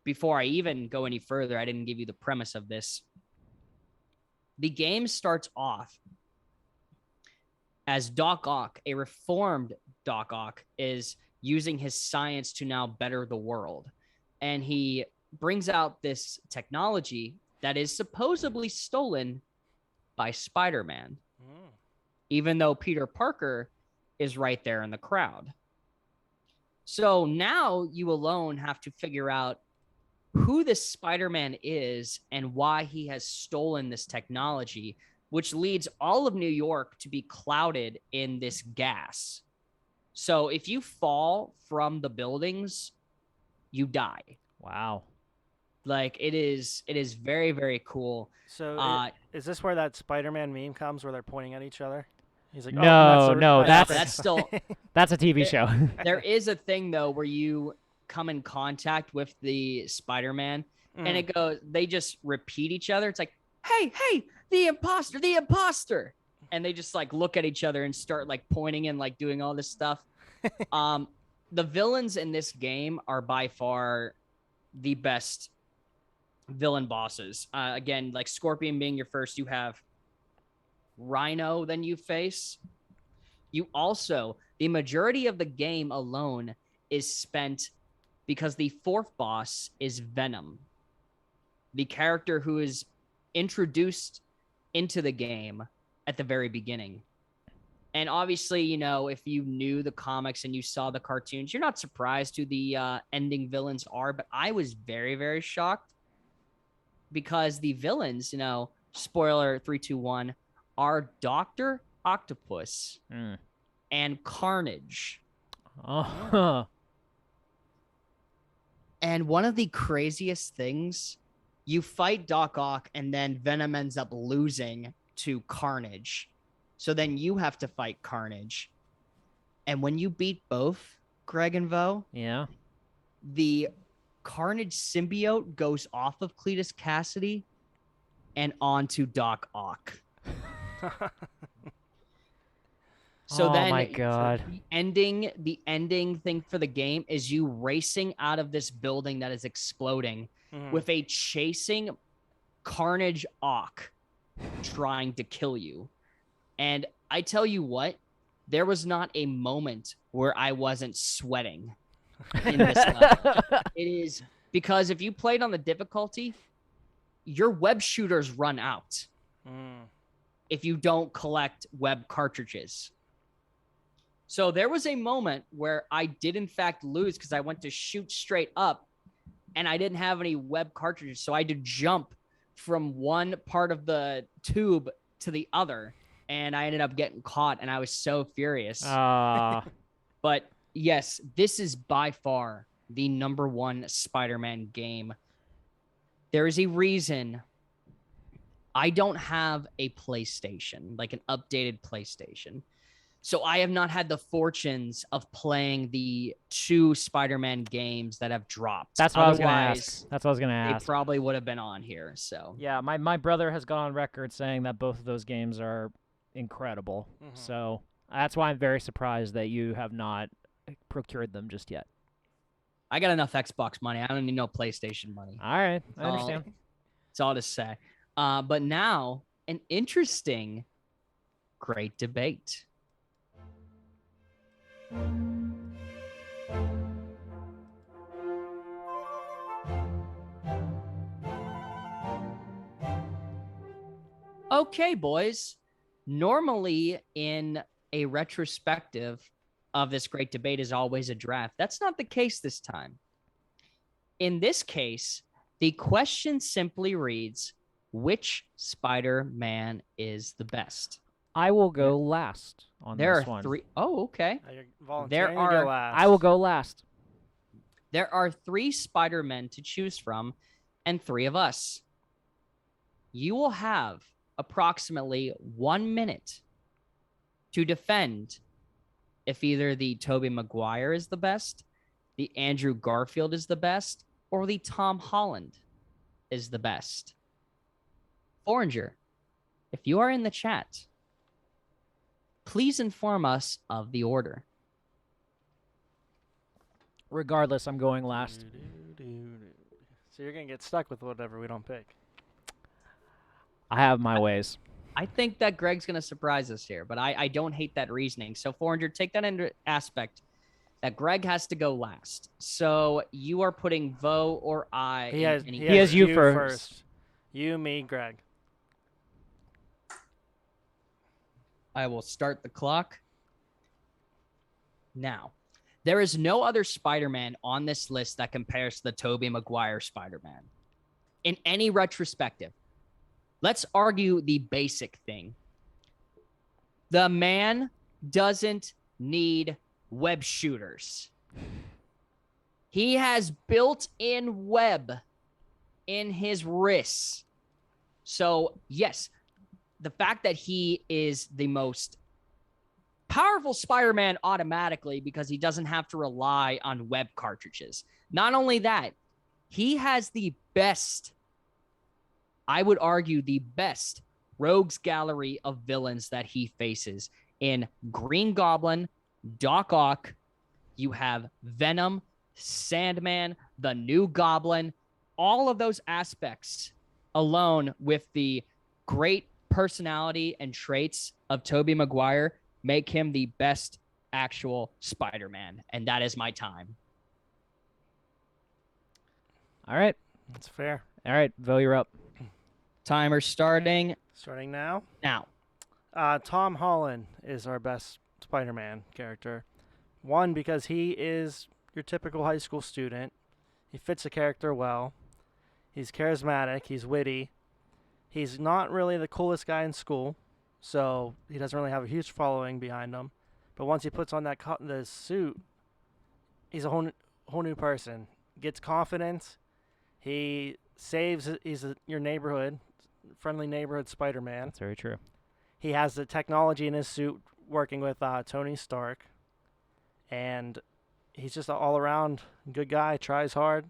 before I even go any further, I didn't give you the premise of this. The game starts off as Doc Ock, a reformed Doc Ock, is using his science to now better the world. And he brings out this technology that is supposedly stolen by Spider-Man, even though Peter Parker is right there in the crowd. So now you alone have to figure out who this Spider-Man is and why he has stolen this technology, which leads all of New York to be clouded in this gas. So if you fall from the buildings, you die. Wow. Like, it is very, very cool. So is this where that Spider-Man meme comes, where they're pointing at each other? He's like, No, that's still that's a TV show. There is a thing though where you come in contact with the Spider-Man, and they just repeat each other. It's like, hey, the imposter. and they just like look at each other and start like pointing and like doing all this stuff. The villains in this game are by far the best villain bosses. Again, like Scorpion being your first, you have Rhino, then you face. You also, the majority of the game alone is spent because the fourth boss is Venom, the character who is introduced into the game at the very beginning. And obviously, you know, if you knew the comics and you saw the cartoons, you're not surprised who the ending villains are. But I was very, very shocked because the villains, you know, spoiler 3, 2, 1, are Dr. Octopus and Carnage. Oh. And one of the craziest things, you fight Doc Ock and then Venom ends up losing to Carnage. So then you have to fight Carnage. And when you beat both, Greg and Vo, Yeah. the Carnage symbiote goes off of Cletus Cassidy and onto Doc Ock. So oh then my God. the ending thing for the game is you racing out of this building that is exploding with a chasing Carnage Ock trying to kill you. And I tell you what, there was not a moment where I wasn't sweating in this level. It is because if you played on the difficulty, your web shooters run out if you don't collect web cartridges. So there was a moment where I did in fact lose because I went to shoot straight up and I didn't have any web cartridges. So I had to jump from one part of the tube to the other. And I ended up getting caught and I was so furious. But yes, this is by far the #1 Spider-Man game. There is a reason I don't have a PlayStation, like an updated PlayStation. So I have not had the fortunes of playing the 2 Spider-Man games that have dropped. That's what I was going to ask. That's what I was going to ask. They probably would have been on here. So yeah, my brother has gone on record saying that both of those games are incredible. So that's why I'm very surprised that you have not procured them just yet. I got enough Xbox money. I don't need no PlayStation money. All right, I understand. That's all to say. But now, an interesting, great debate. Okay, boys. Normally, in a retrospective of this great debate is always a draft. That's not the case this time. In this case, the question simply reads, which Spider-Man is the best? I will go last on There this are one. 3. Oh, okay. You're volunteering to go last. I will go last. There are 3 Spider-Men to choose from and 3 of us. You will have approximately 1 minute to defend if either the Tobey Maguire is the best, the Andrew Garfield is the best, or the Tom Holland is the best. Foreigner, if you are in the chat, please inform us of the order. Regardless, I'm going last. So you're going to get stuck with whatever we don't pick. I have my ways. I think that Greg's going to surprise us here, but I don't hate that reasoning. So, Foreigner, take that into aspect that Greg has to go last. So, you are putting Vo or I. He has you first. You, me, Greg. I will start the clock. Now, there is no other Spider-Man on this list that compares to the Tobey Maguire Spider-Man in any retrospective. Let's argue the basic thing. The man doesn't need web shooters. He has built-in web in his wrists. So, yes, the fact that he is the most powerful Spider-Man automatically because he doesn't have to rely on web cartridges. Not only that, he has the best, I would argue the best rogues gallery of villains that he faces. In Green Goblin, Doc Ock, you have Venom, Sandman, the New Goblin. All of those aspects alone with the great personality and traits of Tobey Maguire make him the best actual Spider-Man. And that is my time. All right. That's fair. All right, Vo, you're up. Timer starting Starting now. now. Tom Holland is our best Spider-Man character. One, because he is your typical high school student. He fits the character well. He's charismatic. He's witty. He's not really the coolest guy in school, so he doesn't really have a huge following behind him. But once he puts on the suit, he's a whole new person. Gets confidence. He saves. He's your neighborhood, friendly neighborhood Spider-Man. That's very true. He has the technology in his suit working with Tony Stark. And he's just an all-around good guy, tries hard,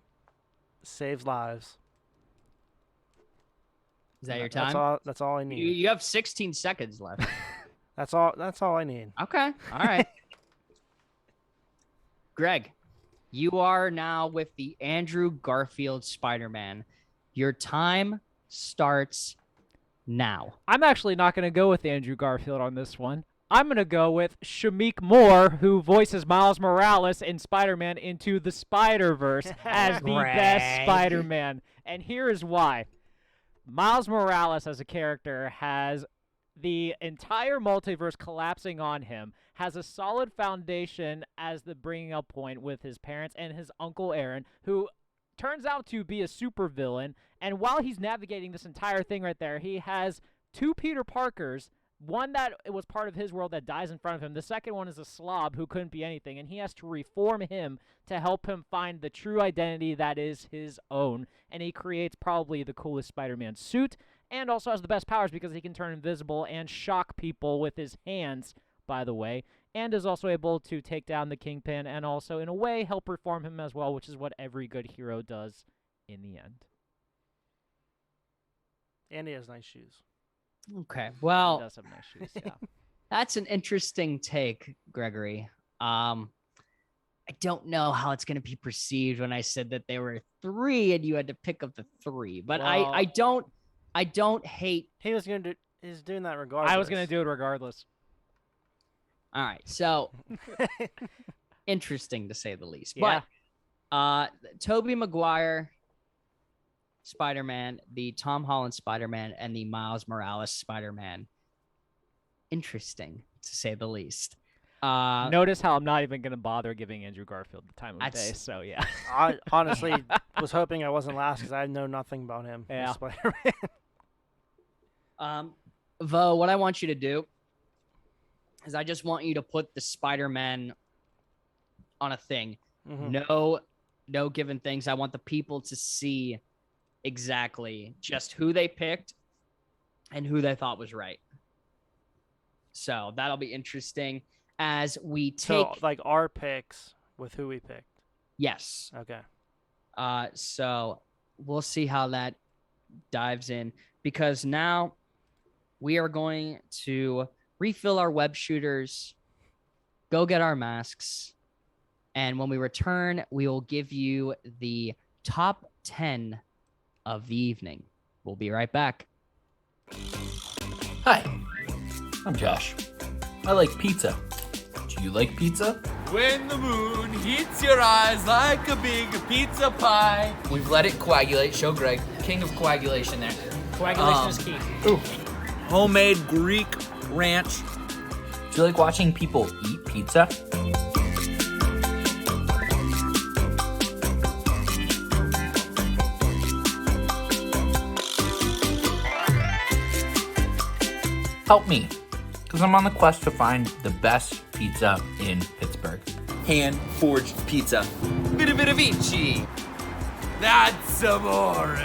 saves lives. Is that your time? That's all I need. You have 16 seconds left. That's all I need. Okay. All right. Greg, you are now with the Andrew Garfield Spider-Man. Your time starts now. I'm actually not going to go with Andrew Garfield on this one. I'm going to go with Shameik Moore, who voices Miles Morales in Spider-Man Into the Spider-Verse as the best Spider-Man. And here is why. Miles Morales as a character has the entire multiverse collapsing on him, has a solid foundation as the bringing up point with his parents and his Uncle Aaron, who turns out to be a supervillain. And while he's navigating this entire thing right there, he has two Peter Parkers. One that was part of his world that dies in front of him. The second one is a slob who couldn't be anything, and he has to reform him to help him find the true identity that is his own. And he creates probably the coolest Spider-Man suit, and also has the best powers because he can turn invisible and shock people with his hands, by the way, and is also able to take down the Kingpin and also, in a way, help reform him as well, which is what every good hero does in the end. And he has nice shoes. Okay. He Well, does have nice shoes, yeah. that's an interesting take, Gregory. I don't know how it's going to be perceived when I said that there were three and you had to pick up the three, but Well, I don't hate. He's doing that regardless. I was going to do it regardless. All right. So interesting to say the least, Yeah. but Tobey Maguire Spider-Man, the Tom Holland Spider-Man, and the Miles Morales Spider-Man. Interesting, to say the least. Notice how I'm not even going to bother giving Andrew Garfield the time of day, so yeah. I honestly was hoping I wasn't last because I know nothing about him. Yeah. Spider-Man. Vo, what I want you to do is I just want you to put the Spider-Man on a thing. Mhm. No given things. I want the people to see exactly just who they picked and who they thought was right. So that'll be interesting as we take. So, like our picks with who we picked. Yes. Okay. So we'll see how that dives in, because now we are going to refill our web shooters, go get our masks, and when we return, we will give you the top 10 of the evening. We'll be right back. Hi, I'm Josh. I like pizza. Do you like pizza? When the moon heats your eyes like a big pizza pie. We've let it coagulate. Show Greg. King of coagulation there. Coagulation is key. Homemade Greek ranch. Do you like watching people eat pizza? Help me, because I'm on the quest to find the best pizza in Pittsburgh. Hand-forged pizza. Bit Vici. That's amore.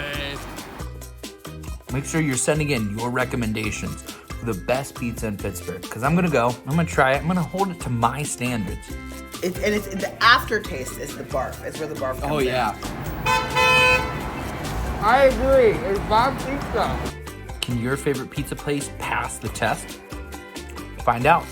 Make sure you're sending in your recommendations for the best pizza in Pittsburgh, because I'm going to go, I'm going to try it, I'm going to hold it to my standards. It's the aftertaste is the barf. It's where the barf comes Oh in. yeah. I agree. It's Bob Pizza. Can your favorite pizza place pass the test? Find out.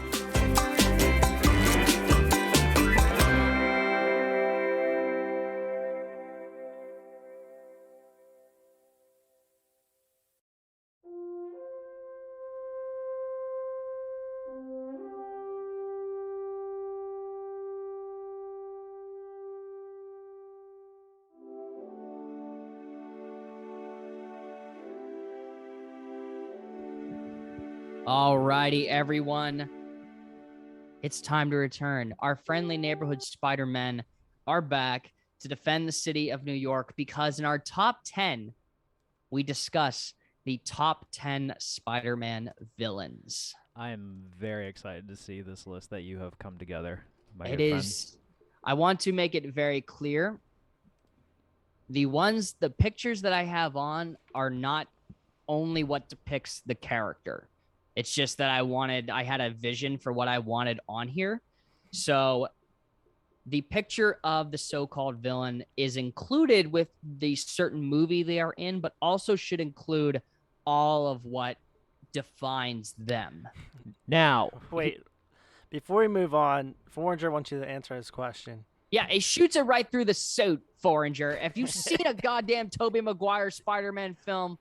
Alrighty, everyone. It's time to return. Our friendly neighborhood Spider-Men are back to defend the city of New York because in our top 10, we discuss the top 10 Spider-Man villains. I am very excited to see this list that you have come together, my It good friend. is. I want to make it very clear. The pictures that I have on are not only what depicts the character. It's just that I had a vision for what I wanted on here. So the picture of the so-called villain is included with the certain movie they are in, but also should include all of what defines them. Now, Wait, before we move on, Foreigner wants you to answer his question. Yeah, it shoots it right through the suit, Foreigner. If you've seen a goddamn Tobey Maguire Spider-Man film,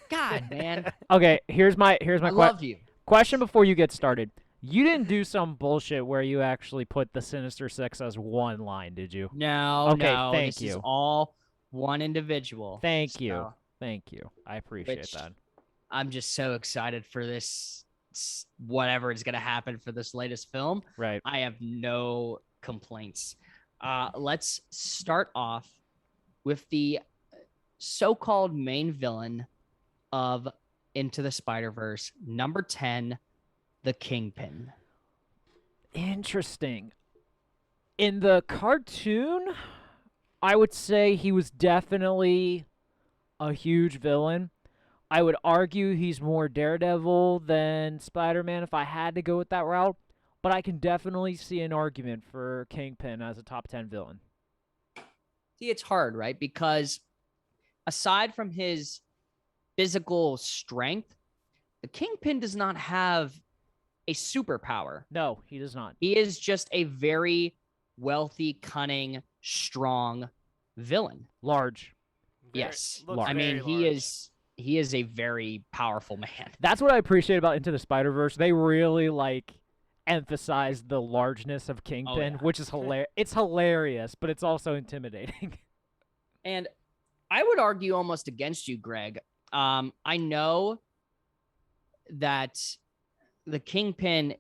God, man. okay, here's my I love you. question before you get started. You didn't do some bullshit where you actually put the Sinister Six as one line, did you? No, Okay, no. thank This you. is all one individual. Thank you. So, Thank you. I appreciate which that. I'm just so excited for this, whatever is going to happen for this latest film. Right. I have no complaints. Let's start off with the so-called main villain of Into the Spider-Verse, number 10, the Kingpin. Interesting. In the cartoon, I would say he was definitely a huge villain. I would argue he's more Daredevil than Spider-Man if I had to go with that route, but I can definitely see an argument for Kingpin as a top 10 villain. See, it's hard, right? Because aside from his physical strength, the Kingpin does not have a superpower. No, he does not. He is just a very wealthy, cunning, strong villain. Large. Yes. looks I mean, very large. he is a very powerful man. That's what I appreciate about Into the Spider-Verse. They really emphasize the largeness of Kingpin, which is hilarious. It's hilarious, but it's also intimidating. And I would argue almost against you, Greg. I know that the Kingpin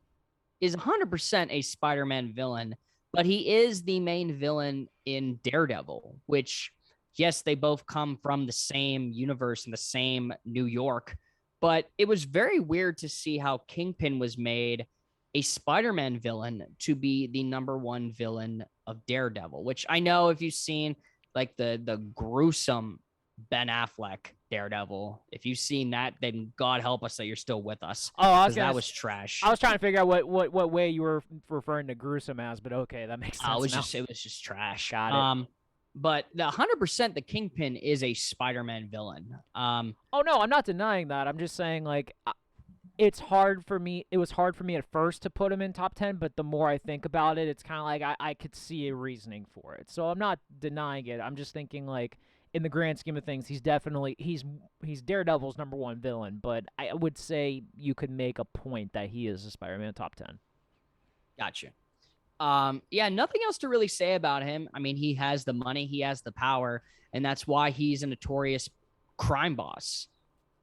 is 100% a Spider-Man villain, but he is the main villain in Daredevil, which, yes, they both come from the same universe in the same New York, but it was very weird to see how Kingpin was made a Spider-Man villain to be the number one villain of Daredevil, which I know if you've seen the gruesome Ben Affleck Daredevil, if you've seen that, then God help us that you're still with us. Oh, that was trash. I was trying to figure out what way you were referring to gruesome as, but okay, that makes sense. It was just trash. Got it. But the 100% the Kingpin is a Spider-Man villain. Oh no, I'm not denying that. I'm just saying it's hard for me. It was hard for me at first to put him in top 10, but the more I think about it, it's kind of like I could see a reasoning for it. So I'm not denying it. I'm just thinking in the grand scheme of things, he's definitely he's Daredevil's number one villain, but I would say you could make a point that he is a Spider-Man top 10. Gotcha. Yeah, nothing else to really say about him. I mean, he has the money, he has the power, and that's why he's a notorious crime boss,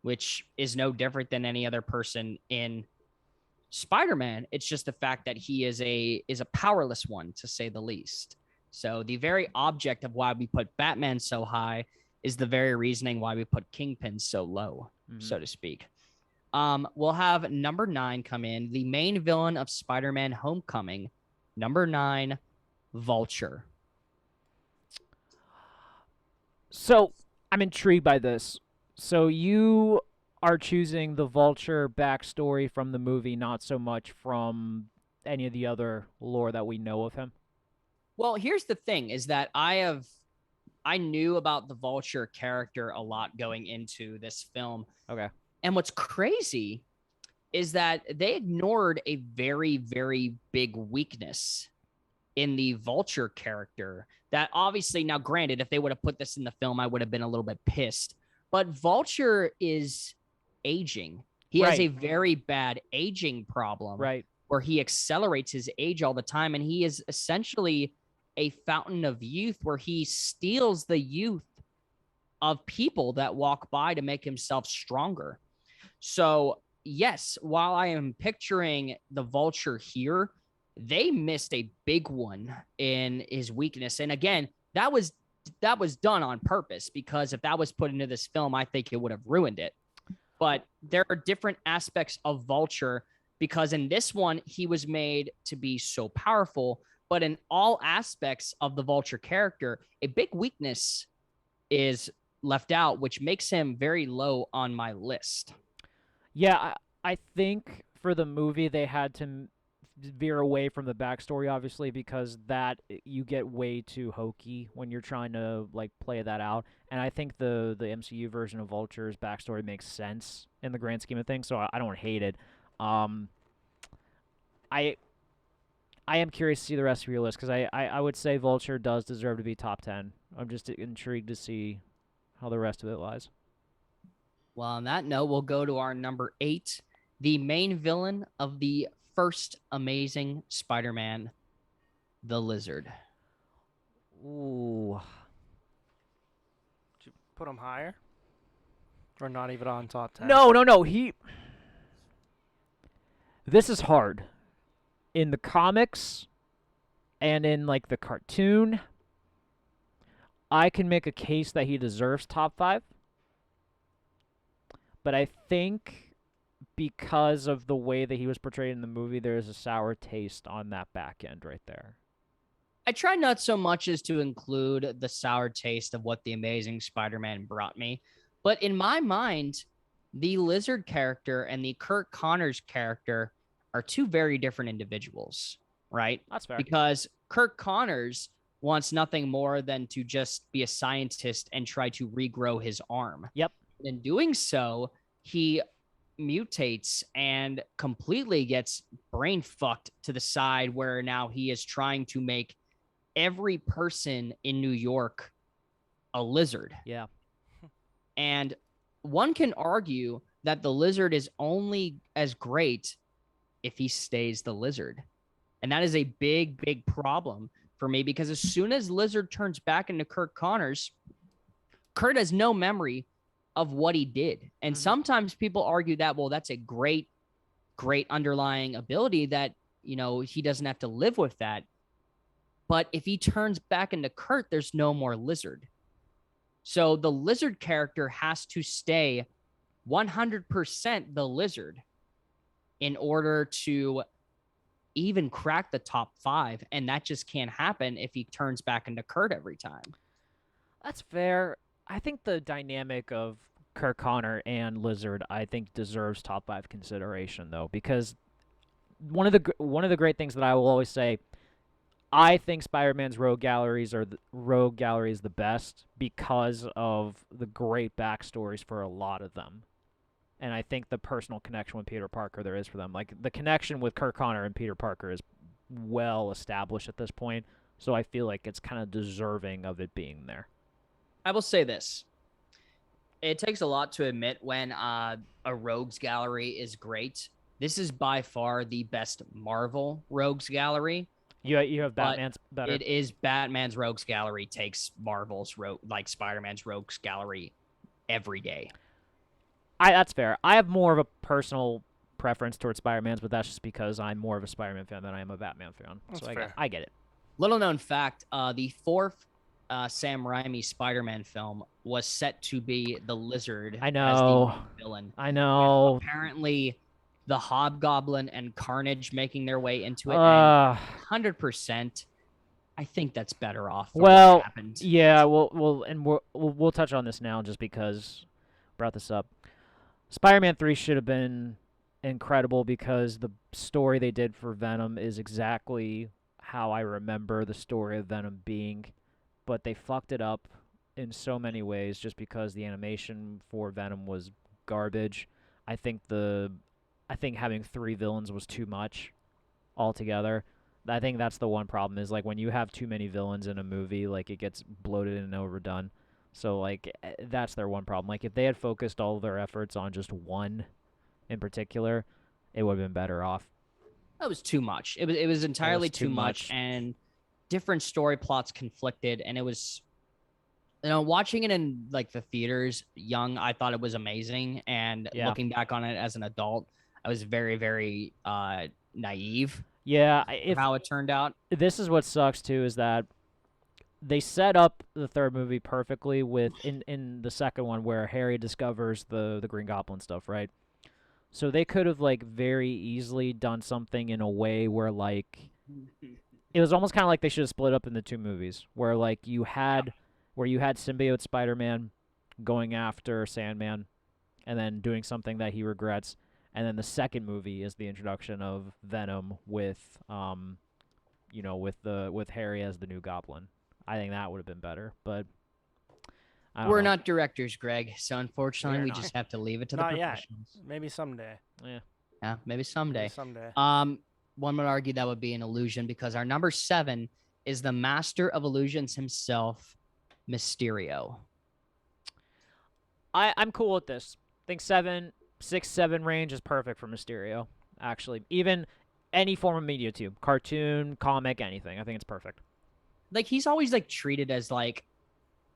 which is no different than any other person in Spider-Man. It's just the fact that he is a powerless one, to say the least. So the very object of why we put Batman so high is the very reasoning why we put Kingpin so low, so to speak. We'll have number 9 come in, the main villain of Spider-Man Homecoming, number 9, Vulture. So I'm intrigued by this. So you are choosing the Vulture backstory from the movie, not so much from any of the other lore that we know of him? Well, here's the thing is that I I knew about the Vulture character a lot going into this film. Okay. And what's crazy is that they ignored a very, very big weakness in the Vulture character. That obviously, now granted, if they would have put this in the film, I would have been a little bit pissed. But Vulture is aging. He has a very bad aging problem. Right. Where he accelerates his age all the time. And he is essentially a fountain of youth where he steals the youth of people that walk by to make himself stronger. So, yes, while I am picturing the Vulture here, they missed a big one in his weakness. And again, that was done on purpose, because if that was put into this film, I think it would have ruined it. But there are different aspects of Vulture, because in this one, he was made to be so powerful. But in all aspects of the Vulture character, a big weakness is left out, which makes him very low on my list. Yeah, I think for the movie they had to veer away from the backstory, obviously, because that you get way too hokey when you're trying to like play that out. And I think the MCU version of Vulture's backstory makes sense in the grand scheme of things, so I don't hate it. I am curious to see the rest of your list, because I would say Vulture does deserve to be top 10. I'm just intrigued to see how the rest of it lies. Well, on that note, we'll go to our number 8, the main villain of the first Amazing Spider-Man, the Lizard. Ooh. Did you put him higher? Or not even on top 10? No. This is hard. In the comics and in like the cartoon, I can make a case that he deserves top 5. But I think because of the way that he was portrayed in the movie, there is a sour taste on that back end right there. I try not so much as to include the sour taste of what the Amazing Spider-Man brought me. But in my mind, the Lizard character and the Kirk Connors character are two very different individuals, right? That's fair. Because Kirk Connors wants nothing more than to just be a scientist and try to regrow his arm. Yep. In doing so, he mutates and completely gets brain fucked to the side, where now he is trying to make every person in New York a lizard. Yeah. And one can argue that the Lizard is only as great if he stays the Lizard. And that is a big, big problem for me, because as soon as Lizard turns back into Kirk Connors, Kurt has no memory of what he did. And sometimes people argue that, well, that's a great, great underlying ability that, you know, he doesn't have to live with that. But if he turns back into Kurt, there's no more Lizard. So the Lizard character has to stay 100% the Lizard in order to even crack the top 5. And that just can't happen if he turns back into Kurt every time. That's fair. I think the dynamic of Kirk Connor and Lizard, I think, deserves top 5 consideration, though, because one of the great things that I will always say, I think Spider-Man's Rogue Galleries are the best because of the great backstories for a lot of them. And I think the personal connection with Peter Parker there is for them. Like, the connection with Kirk Connor and Peter Parker is well established at this point, so I feel like it's kind of deserving of it being there. I will say this. It takes a lot to admit when a Rogues Gallery is great. This is by far the best Marvel Rogues Gallery. You have Batman's better. It is Batman's Rogues Gallery takes Marvel's Spider-Man's Rogues Gallery every day. That's fair. I have more of a personal preference towards Spider-Man's, but that's just because I'm more of a Spider-Man fan than I am a Batman fan. That's so fair. I get it. Little known fact, the 4th Sam Raimi Spider-Man film was set to be the Lizard I as the know. main villain. I know. With apparently the Hobgoblin and Carnage making their way into it. 100%, I think that's better off. Well, what happened. yeah, we'll touch on this now just because I brought this up. Spider-Man 3 should have been incredible because the story they did for Venom is exactly how I remember the story of Venom being, but they fucked it up in so many ways just because the animation for Venom was garbage. I think having 3 villains was too much altogether. I think that's the one problem is like when you have too many villains in a movie, like it gets bloated and overdone. So like that's their one problem. Like if they had focused all of their efforts on just one in particular, it would have been better off. That was too much. It was entirely too too much, and different story plots conflicted, and it was, watching it in like the theaters young, I thought it was amazing, and looking back on it as an adult, I was very, very naive. Yeah, how it turned out. This is what sucks too, is that they set up the third movie perfectly with in the second one where Harry discovers the Green Goblin stuff, right? So they could have like very easily done something in a way where like it was almost kind of like they should have split up into 2 movies where like you had symbiote Spider-Man going after Sandman and then doing something that he regrets. And then the second movie is the introduction of Venom with, with Harry as the new Goblin. I think that would have been better, but we're not directors, Greg. So unfortunately, we just have to leave it to the Not yet. professionals. Maybe someday. Yeah, maybe someday. Someday. One would argue that would be an illusion because our number 7 is the master of illusions himself, Mysterio. I'm cool with this. I think 6-7 range is perfect for Mysterio, actually. Even any form of media, too. Cartoon, comic, anything. I think it's perfect. Like, he's always, like, treated as, like,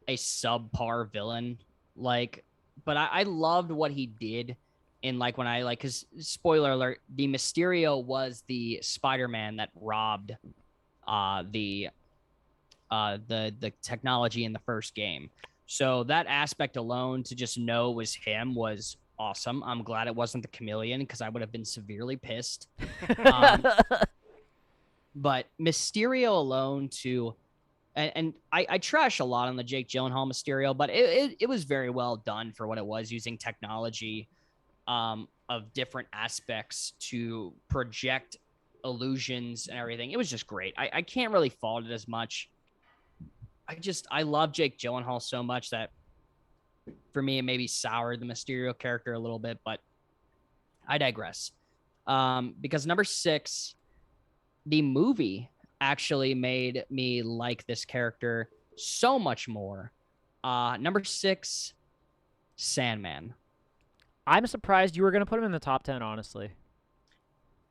a subpar villain. Like, but I loved what he did in, like, when I, like, because, spoiler alert, the Mysterio was the Spider-Man that robbed the technology in the first game. So that aspect alone, to just know it was him, was awesome. I'm glad it wasn't the Chameleon because I would have been severely pissed. But Mysterio alone and I trash a lot on the Jake Gyllenhaal Mysterio, but it was very well done for what it was, using technology of different aspects to project illusions and everything. It was just great. I can't really fault it as much. I love Jake Gyllenhaal so much that for me, it maybe soured the Mysterio character a little bit, but I digress. Because number 6, the movie actually made me like this character so much more. Number 6, Sandman. I'm surprised you were going to put him in the top 10, honestly.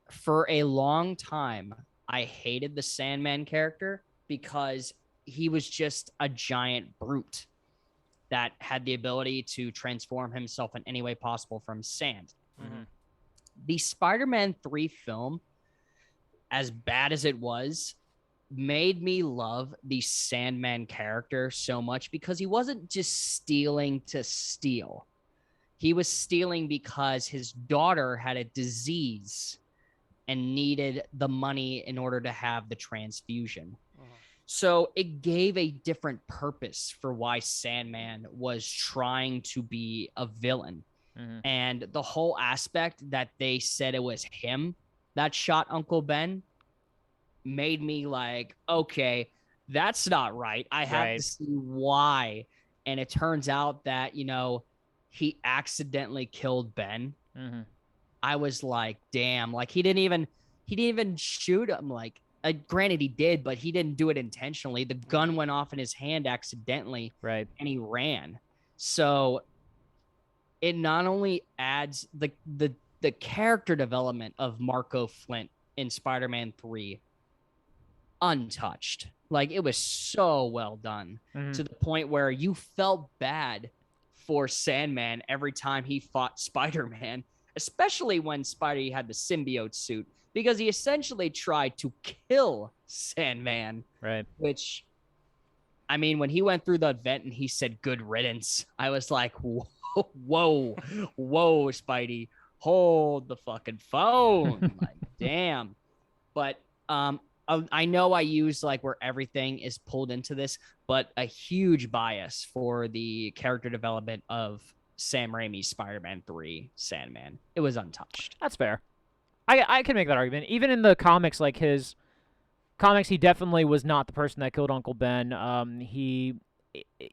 For a long time, I hated the Sandman character because he was just a giant brute that had the ability to transform himself in any way possible from sand. Mm-hmm. The Spider-Man 3 film, as bad as it was, made me love the Sandman character so much because he wasn't just stealing to steal. He was stealing because his daughter had a disease and needed the money in order to have the transfusion. So it gave a different purpose for why Sandman was trying to be a villain. Mm-hmm. And the whole aspect that they said it was him that shot Uncle Ben made me like, okay, that's not right. I have to see why. And it turns out that, he accidentally killed Ben. Mm-hmm. I was like, damn, like he didn't even shoot him. Like, granted he did, but he didn't do it intentionally. The gun went off in his hand accidentally, right? And he ran. So it not only adds the character development of Marco Flint in Spider-Man 3 untouched. Like, it was so well done to the point where you felt bad for Sandman every time he fought Spider-Man, especially when Spidey had the symbiote suit, because he essentially tried to kill Sandman. Right. Which, I mean, when he went through the vent and he said good riddance, I was like, whoa, Spidey, hold the fucking phone. Like, damn. But I know I use like where everything is pulled into this, but a huge bias for the character development of Sam Raimi's Spider-Man 3 Sandman. It was untouched. That's fair. I can make that argument. Even in the comics, like his comics, he definitely was not the person that killed Uncle Ben.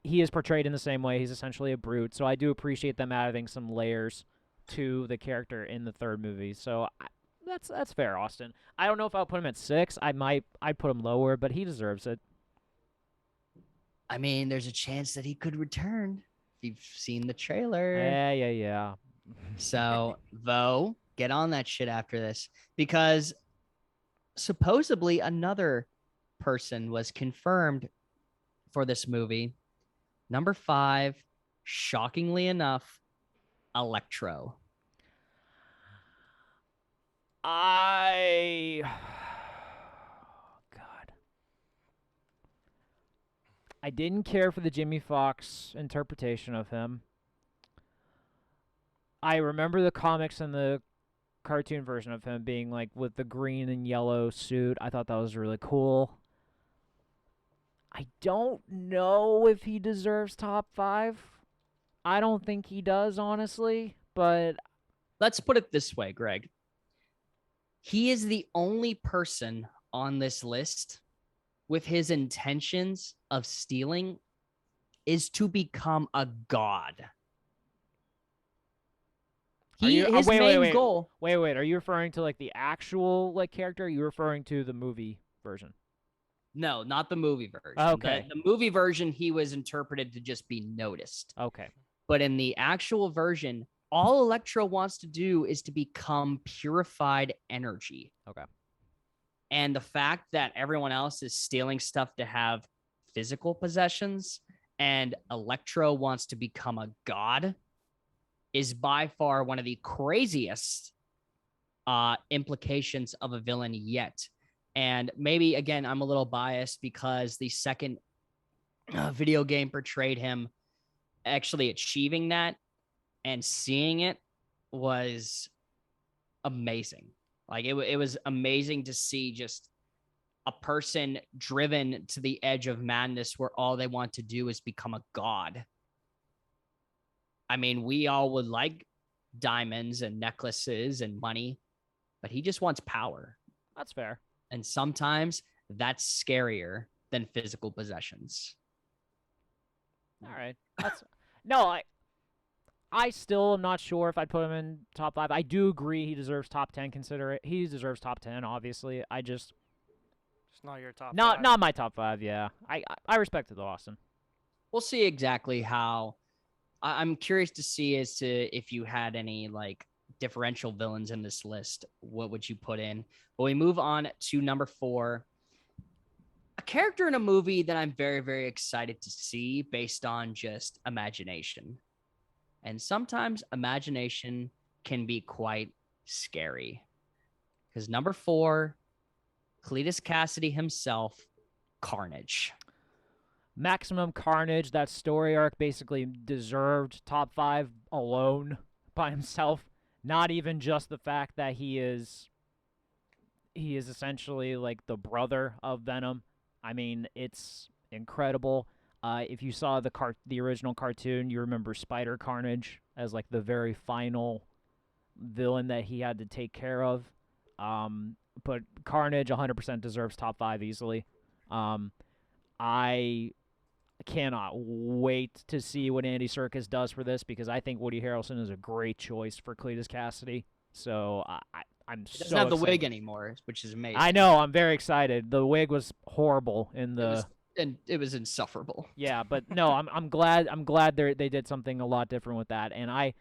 he is portrayed in the same way. He's essentially a brute. So I do appreciate them adding some layers to the character in the third movie. So that's fair, Austin. I don't know if I'll put him at 6. I'd put him lower, but he deserves it. I mean, there's a chance that he could return. If you've seen the trailer. Yeah. So, Vo, get on that shit after this, because supposedly another person was confirmed for this movie. Number 5, shockingly enough, Electro. God. I didn't care for the Jimmy Fox interpretation of him. I remember the comics and the cartoon version of him being like with the green and yellow suit. I thought that was really cool. I don't know if he deserves top 5. I don't think he does, honestly, but let's put it this way, Greg. He is the only person on this list with his intentions of stealing is to become a god. His main goal. Wait. Are you referring to like the actual like character? Or are you referring to the movie version? No, not the movie version. Okay. The movie version, he was interpreted to just be noticed. Okay. But in the actual version, all Electro wants to do is to become purified energy. Okay. And the fact that everyone else is stealing stuff to have physical possessions and Electro wants to become a god is by far one of the craziest implications of a villain yet. And maybe, again, I'm a little biased because the second video game portrayed him actually achieving that, and seeing it was amazing. Like it was amazing to see just a person driven to the edge of madness where all they want to do is become a god. I mean, we all would like diamonds and necklaces and money, but he just wants power. That's fair. And sometimes that's scarier than physical possessions. All right. I still am not sure if I'd put him in top 5. I do agree he deserves top 10. He deserves top 10. Obviously, It's not your top. Not my top 5. Yeah, I respect it though, Austin. We'll see exactly how. I'm curious to see as to if you had any like differential villains in this list. What would you put in? But we move on to number 4. A character in a movie that I'm very, very excited to see based on just imagination. And sometimes imagination can be quite scary. Because number 4, Cletus Cassidy himself, Carnage. Maximum Carnage, that story arc basically deserved top 5 alone by himself. Not even just the fact that he is essentially like the brother of Venom. I mean, it's incredible. If you saw the original cartoon, you remember Spider Carnage as like the very final villain that he had to take care of. But Carnage 100% deserves top 5 easily. I cannot wait to see what Andy Serkis does for this, because I think Woody Harrelson is a great choice for Cletus Cassidy. So I'm so doesn't have the excited. wig anymore, which is amazing. I know. I'm very excited. The wig was horrible in the. It was insufferable. Yeah, but no, I'm glad they did something a lot different with that, and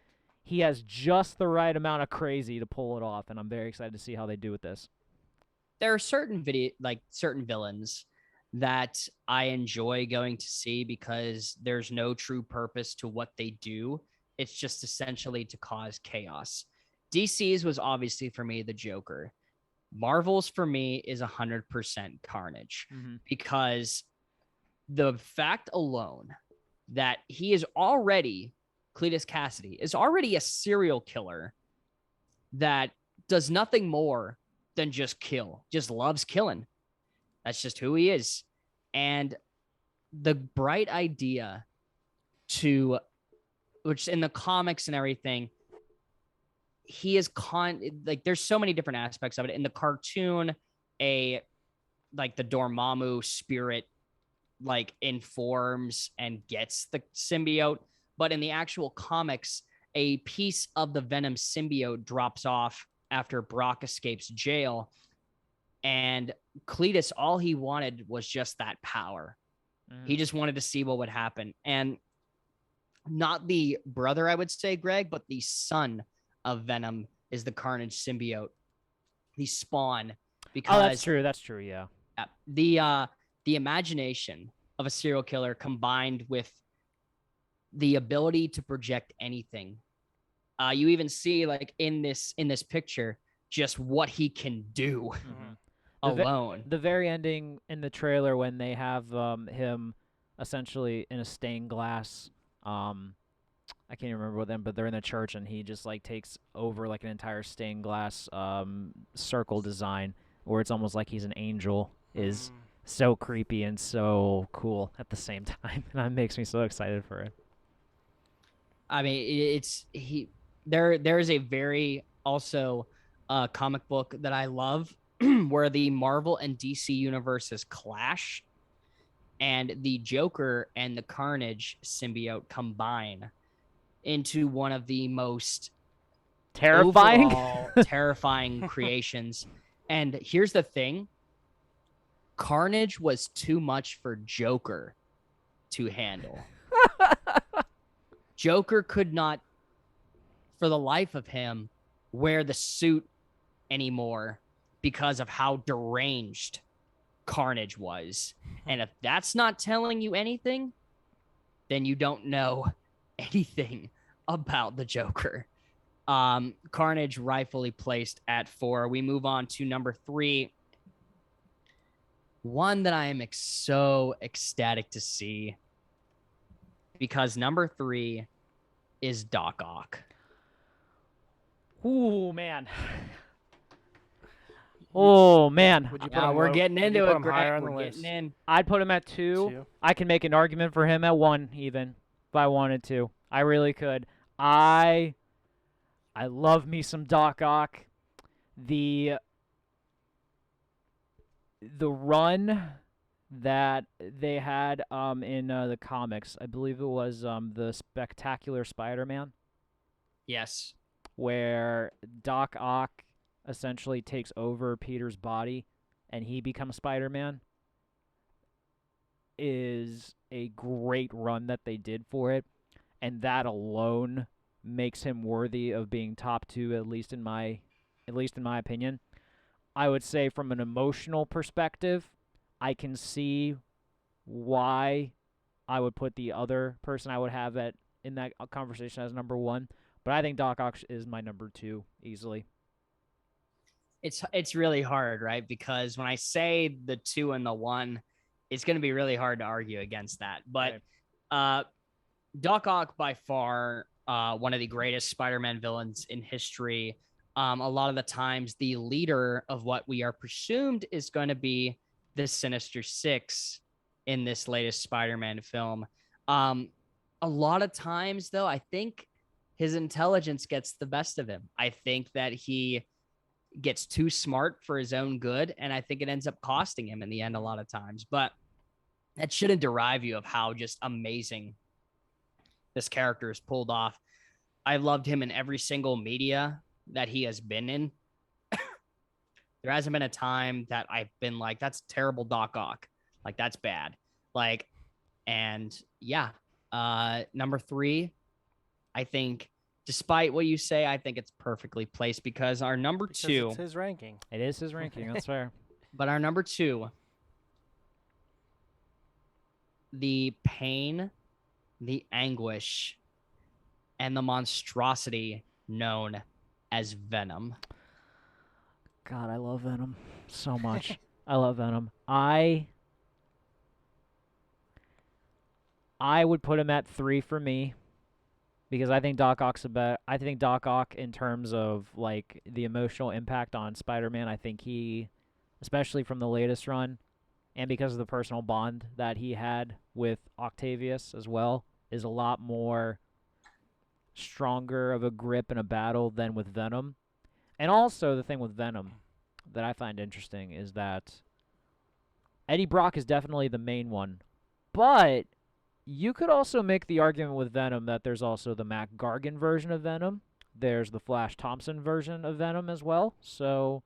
he has just the right amount of crazy to pull it off, and I'm very excited to see how they do with this. There are certain villains that I enjoy going to see because there's no true purpose to what they do. It's just essentially to cause chaos. DC's was obviously for me the Joker. Marvel's for me is 100% Carnage, because the fact alone that he is already, Cletus Cassidy is already a serial killer that does nothing more than just kill, just loves killing. That's just who he is. And the bright idea which in the comics and everything, he is there's so many different aspects of it. In the cartoon, the Dormammu spirit like informs and gets the symbiote, but in the actual comics, a piece of the Venom symbiote drops off after Brock escapes jail, and Cletus, all he wanted was just that power. He just wanted to see what would happen. And not the brother, I would say, Greg, but the son of Venom is the Carnage symbiote, the Spawn. Because Oh, that's true. That's true. Yeah. the imagination of a serial killer combined with the ability to project anything. You even see like in this picture just what he can do alone. The very ending in the trailer when they have him essentially in a stained glass. I can't even remember what them, but they're in the church and he just like takes over like an entire stained glass circle design where it's almost like he's an angel is so creepy and so cool at the same time. And that makes me so excited for it. I mean, there's a very also comic book that I love where the Marvel and DC universes clash and the Joker and the Carnage symbiote combine into one of the most Terrifying, terrifying creations. And here's the thing. Carnage was too much for Joker to handle. Joker could not, for the life of him, wear the suit anymore because of how deranged Carnage was. And if that's not telling you anything, then you don't know anything about the Joker. Carnage rightfully placed at 4. We move on to number 3. One that I am so ecstatic to see, because number 3 is Doc Ock. Ooh, man. Oh, man. Would you put Now him we're low- getting would you into put it, him higher Greg. on the We're list? getting in. I'd put him at 2. 2? I can make an argument for him at 1 even if I wanted to. I really could. I love me some Doc Ock. The run that they had in the comics, I believe it was the Spectacular Spider-Man, Yes. where Doc Ock essentially takes over Peter's body and he becomes Spider-Man, is a great run that they did for it, and that alone makes him worthy of being top 2, at least in my opinion. I would say from an emotional perspective, I can see why I would put the other person I would have in that conversation as number 1, but I think Doc Ock is my number 2 easily. It's really hard, right? Because when I say the 2 and the 1, it's going to be really hard to argue against that. But Doc Ock, by far, one of the greatest Spider-Man villains in history. A lot of the times, the leader of what we are presumed is going to be the Sinister Six in this latest Spider-Man film. A lot of times, though, I think his intelligence gets the best of him. I think that he gets too smart for his own good, and I think it ends up costing him in the end a lot of times. But that shouldn't derive you of how just amazing this character is pulled off. I loved him in every single media that he has been in. There hasn't been a time that I've been like, that's terrible Doc Ock. Like, that's bad. Like, and yeah, number 3, I think, despite what you say, I think it's perfectly placed because our number 2. It's his ranking. It is his ranking. That's fair. But our number 2, the pain, the anguish, and the monstrosity known as Venom. God, I love Venom so much. I love Venom. I would put him at 3 for me because I think Doc Ock's I think Doc Ock, in terms of like the emotional impact on Spider-Man, I think he, especially from the latest run, and because of the personal bond that he had with Octavius as well, is a lot more stronger of a grip in a battle than with Venom. And also the thing with Venom that I find interesting is that Eddie Brock is definitely the main one But you could also make the argument with Venom that there's also the Mac Gargan version of Venom. There's the Flash Thompson version of Venom as well. So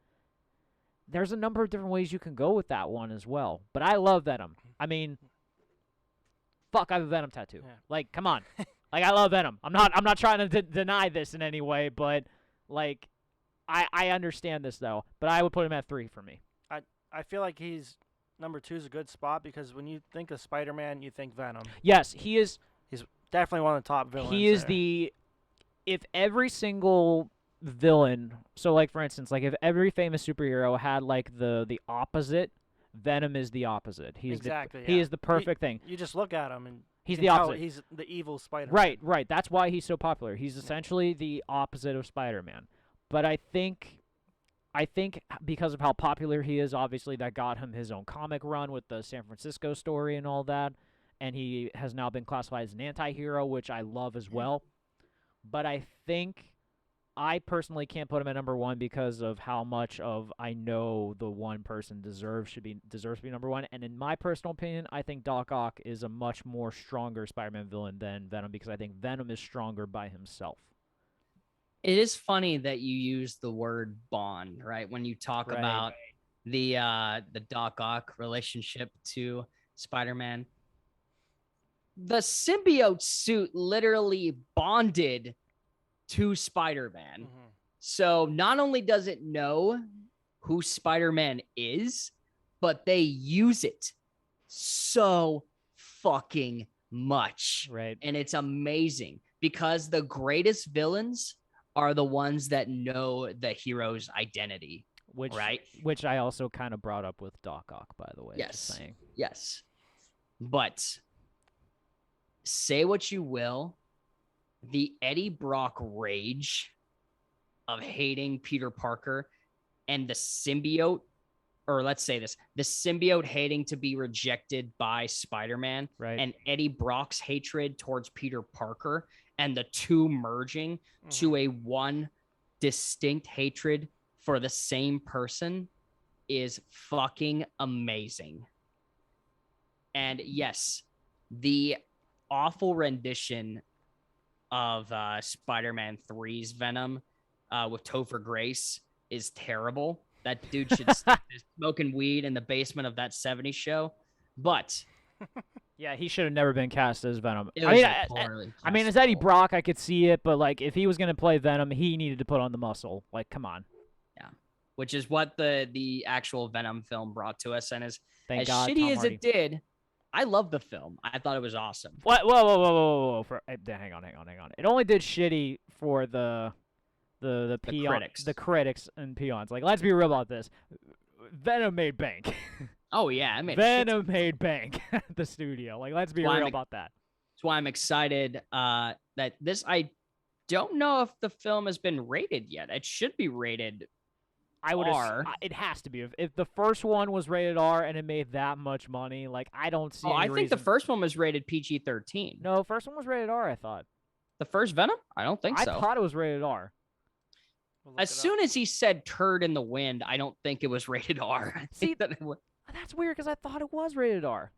there's a number of different ways you can go with that one as well. But I love Venom. I mean, fuck, I have a Venom tattoo. Yeah. Like, come on. Like, I love Venom. I'm not trying to deny this in any way, but like, I understand this though. But I would put him at 3 for me. I feel like he's number 2 is a good spot because when you think of Spider-Man, you think Venom. Yes, he is. He's definitely one of the top villains. He is there. if every single villain, so like for instance, like if every famous superhero had like the opposite, Venom is the opposite. He's exactly. He is the perfect thing. You just look at him and He's you the can tell opposite. He's the evil Spider-Man. Right. That's why he's so popular. He's essentially the opposite of Spider-Man. But I think because of how popular he is, obviously that got him his own comic run with the San Francisco story and all that, and he has now been classified as an anti-hero, which I love as well. But I think I personally can't put him at number 1 because of how much of I know the one person deserves to be number 1. And in my personal opinion, I think Doc Ock is a much more stronger Spider-Man villain than Venom because I think Venom is stronger by himself. It is funny that you use the word bond, right? When you talk about the Doc Ock relationship to Spider-Man. The symbiote suit literally bonded to Spider-Man. Mm-hmm. So not only does it know who Spider-Man is, but they use it so fucking much. Right. And it's amazing because the greatest villains are the ones that know the hero's identity. Which I also kind of brought up with Doc Ock, by the way. Yes. Just saying. Yes. But say what you will, the Eddie Brock rage of hating Peter Parker and the symbiote, or let's say this, the symbiote hating to be rejected by Spider-Man, Right. and Eddie Brock's hatred towards Peter Parker, and the two merging to a one distinct hatred for the same person is fucking amazing. And yes, the awful rendition of Spider-Man 3's Venom with Topher Grace is terrible. That dude should stop smoking weed in the basement of that 70s show. But yeah, he should have never been cast as Venom. I mean, as Eddie Brock, I could see it, but like if he was gonna play Venom, he needed to put on the muscle. Like, come on. Yeah, which is what the actual Venom film brought to us, and as Thank God, shitty Tom as Hardy. it did, I love the film. I thought it was awesome. What? Whoa! Hang on. It only did shitty for the critics. the critics and peons. Like, let's be real about this. Venom made bank. Oh yeah, I mean Venom made bank at the studio. Like, let's be real about that. That's why I'm excited that this. I don't know if the film has been rated yet. It should be rated. I would. R. It has to be. If the first one was rated R and it made that much money, like I don't see. I any think the reason- first one was rated PG-13. No, first one was rated R. I thought. The first Venom? I don't think so. I thought it was rated R. As soon as he said "turd in the wind," I don't think it was rated R. I think that it was... That's weird because I thought it was rated R.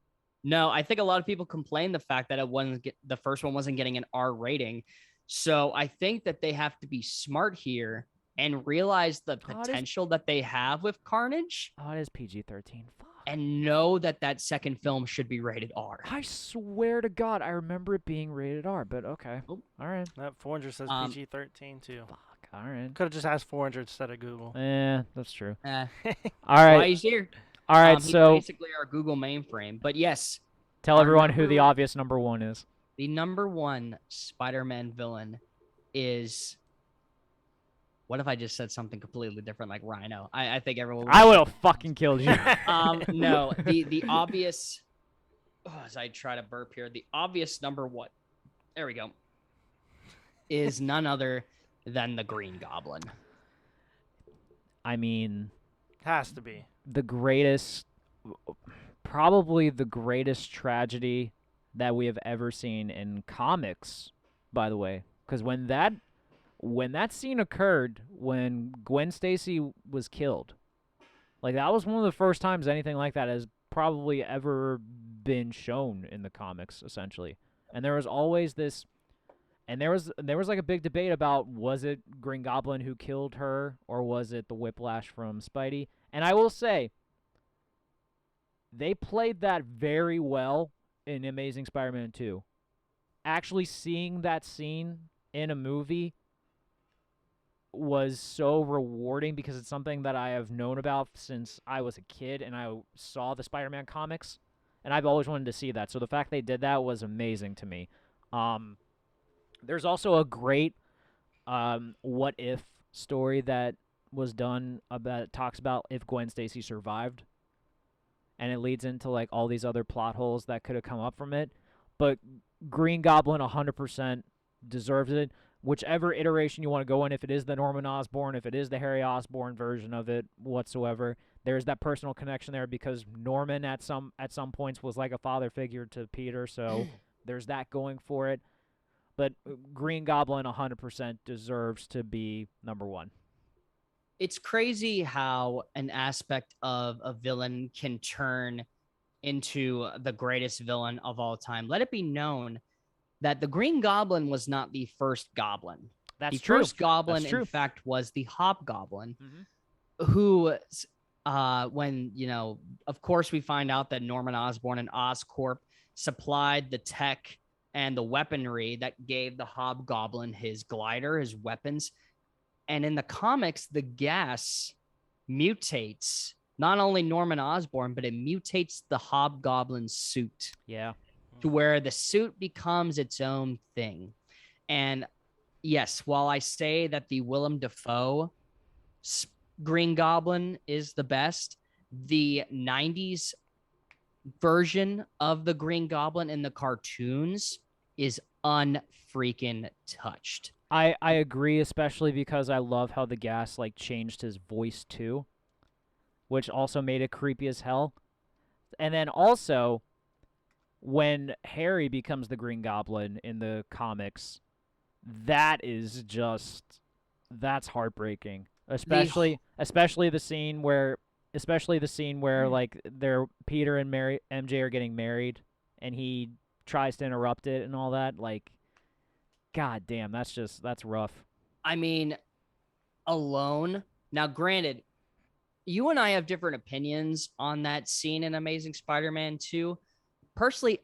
No, I think a lot of people complained the fact that the first one wasn't getting an R rating. So I think that they have to be smart here and realize the potential that they have with Carnage. Oh, it is PG-13. Fuck. And know that that second film should be rated R. I swear to God, I remember it being rated R, but okay. Oh. All right. That 400 says PG-13 too. Fuck. All right. Could have just asked 400 instead of Google. That's true. All All right. Why he's here. All right. He's So basically our Google mainframe. But yes, tell everyone who the obvious number 1 is. the number 1 Spider-Man villain is. What if I just said something completely different, like Rhino? I think everyone. I would have fucking killed you. No, the obvious. As I try to burp here, the obvious number 1. There we go. Is none other than the Green Goblin. I mean, Has to be. probably the greatest tragedy that we have ever seen in comics, by the way. Because when that scene occurred, when Gwen Stacy was killed, like that was one of the first times anything like that has probably ever been shown in the comics, essentially. And there was always this, and there was like a big debate about, was it Green Goblin who killed her, or was it the whiplash from Spidey? And I will say, they played that very well in Amazing Spider-Man 2. Actually seeing that scene in a movie was so rewarding because it's something that I have known about since I was a kid and I saw the Spider-Man comics, and I've always wanted to see that. So the fact they did that was amazing to me. There's also a great what if story that was done about, talks about if Gwen Stacy survived, and it leads into like all these other plot holes that could have come up from it. But Green Goblin 100% deserves it. Whichever iteration you want to go in, if it is the Norman Osborn, if it is the Harry Osborn version of it whatsoever, there's that personal connection there because Norman at some points was like a father figure to Peter, so there's that going for it. But Green Goblin 100% deserves to be number one. It's crazy how an aspect of a villain can turn into the greatest villain of all time. Let it be known that the Green Goblin was not the first Goblin. That's the true. First Goblin, That's true. in fact, was the Hobgoblin, who, when, you know, of course, we find out that Norman Osborn and Oscorp supplied the tech and the weaponry that gave the Hobgoblin his glider, his weapons. And in the comics, the gas mutates not only Norman Osborn, but it mutates the Hobgoblin's suit. Yeah. To where the suit becomes its own thing. And yes, while I say that the Willem Dafoe Green Goblin is the best, the 90s version of the Green Goblin in the cartoons is unfreaking touched. I agree, especially because I love how the gas like changed his voice too, which also made it creepy as hell. And then also, when Harry becomes the Green Goblin in the comics, that's heartbreaking. Especially the scene where like Peter and MJ are getting married and he tries to interrupt it and all that. Like, god damn, that's rough. I mean, alone. Now, granted, you and I have different opinions on that scene in Amazing Spider-Man 2. Personally,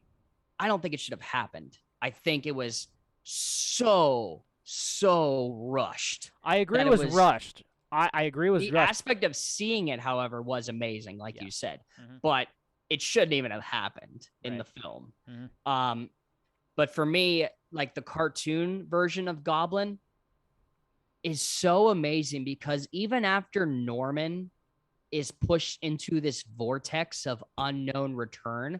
I don't think it should have happened. I think it was so rushed. I agree it was rushed. I agree it was the rushed. aspect of seeing it, however, was amazing, like you said. But it shouldn't even have happened in the film. But for me, like the cartoon version of Goblin is so amazing because even after Norman is pushed into this vortex of unknown return,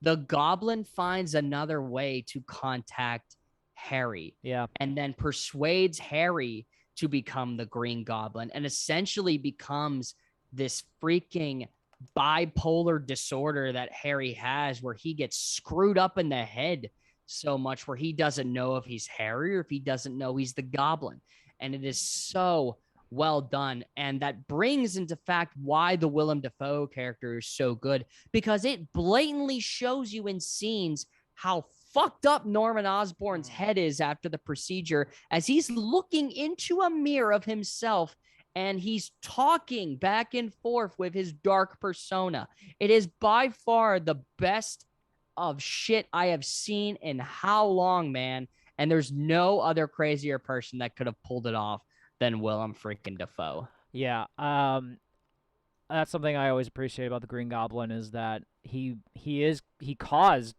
the Goblin finds another way to contact Harry. Yeah. And then persuades Harry to become the Green Goblin and essentially becomes this freaking bipolar disorder that Harry has where he gets screwed up in the head so much where he doesn't know if he's Harry or if he doesn't know he's the Goblin. And it is so well done. And that brings into fact why the Willem Dafoe character is so good, because it blatantly shows you in scenes how fucked up Norman Osborn's head is after the procedure as he's looking into a mirror of himself and he's talking back and forth with his dark persona. It is by far the best of shit I have seen in how long, man. And there's no other crazier person that could have pulled it off than Willem freaking Dafoe. Yeah. That's something I always appreciate about the Green Goblin is that he caused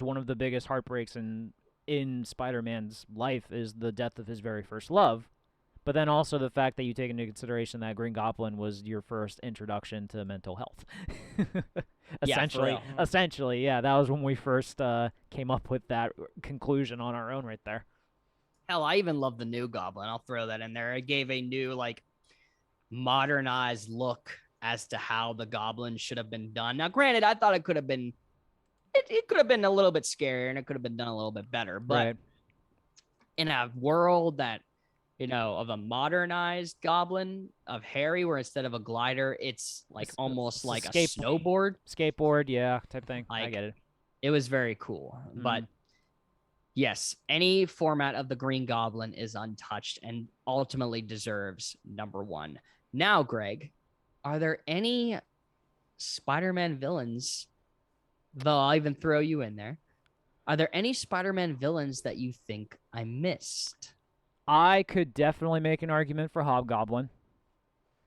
one of the biggest heartbreaks in Spider-Man's life is the death of his very first love. But then also the fact that you take into consideration that Green Goblin was your first introduction to mental health. Essentially, yeah, that was when we first came up with that conclusion on our own right there. Hell, I even love the new Goblin. I'll throw that in there. It gave a new, like, modernized look as to how the Goblin should have been done. Now, granted, I thought it could have been it could have been a little bit scarier and it could have been done a little bit better. But in a world that of a modernized Goblin of Harry, where instead of a glider, it's like almost like a snowboard. Skateboard, yeah, type thing. I Like, get it. It was very cool. But yes, any format of the Green Goblin is untouched and ultimately deserves number 1. Now, Greg, are there any Spider-Man villains, though I'll even throw you in there, are there any Spider-Man villains that you think I missed? I could definitely make an argument for Hobgoblin.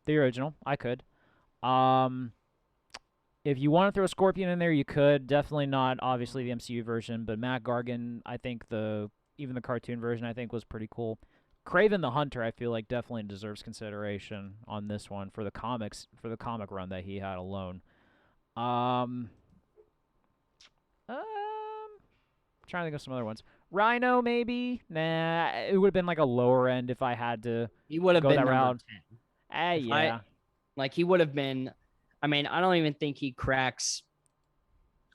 The original, I could. If you want to throw Scorpion in there, you could. Definitely not, obviously, the MCU version, but Matt Gargan, I think even the cartoon version, I think, was pretty cool. Kraven the Hunter, I feel like, definitely deserves consideration on this one for the comic run that he had alone. Trying to think of some other ones. Rhino, maybe? Nah, it would have been like a lower end if I had to. He would have go been that number route. 10. Yeah. He would have been. I mean, I don't even think he cracks.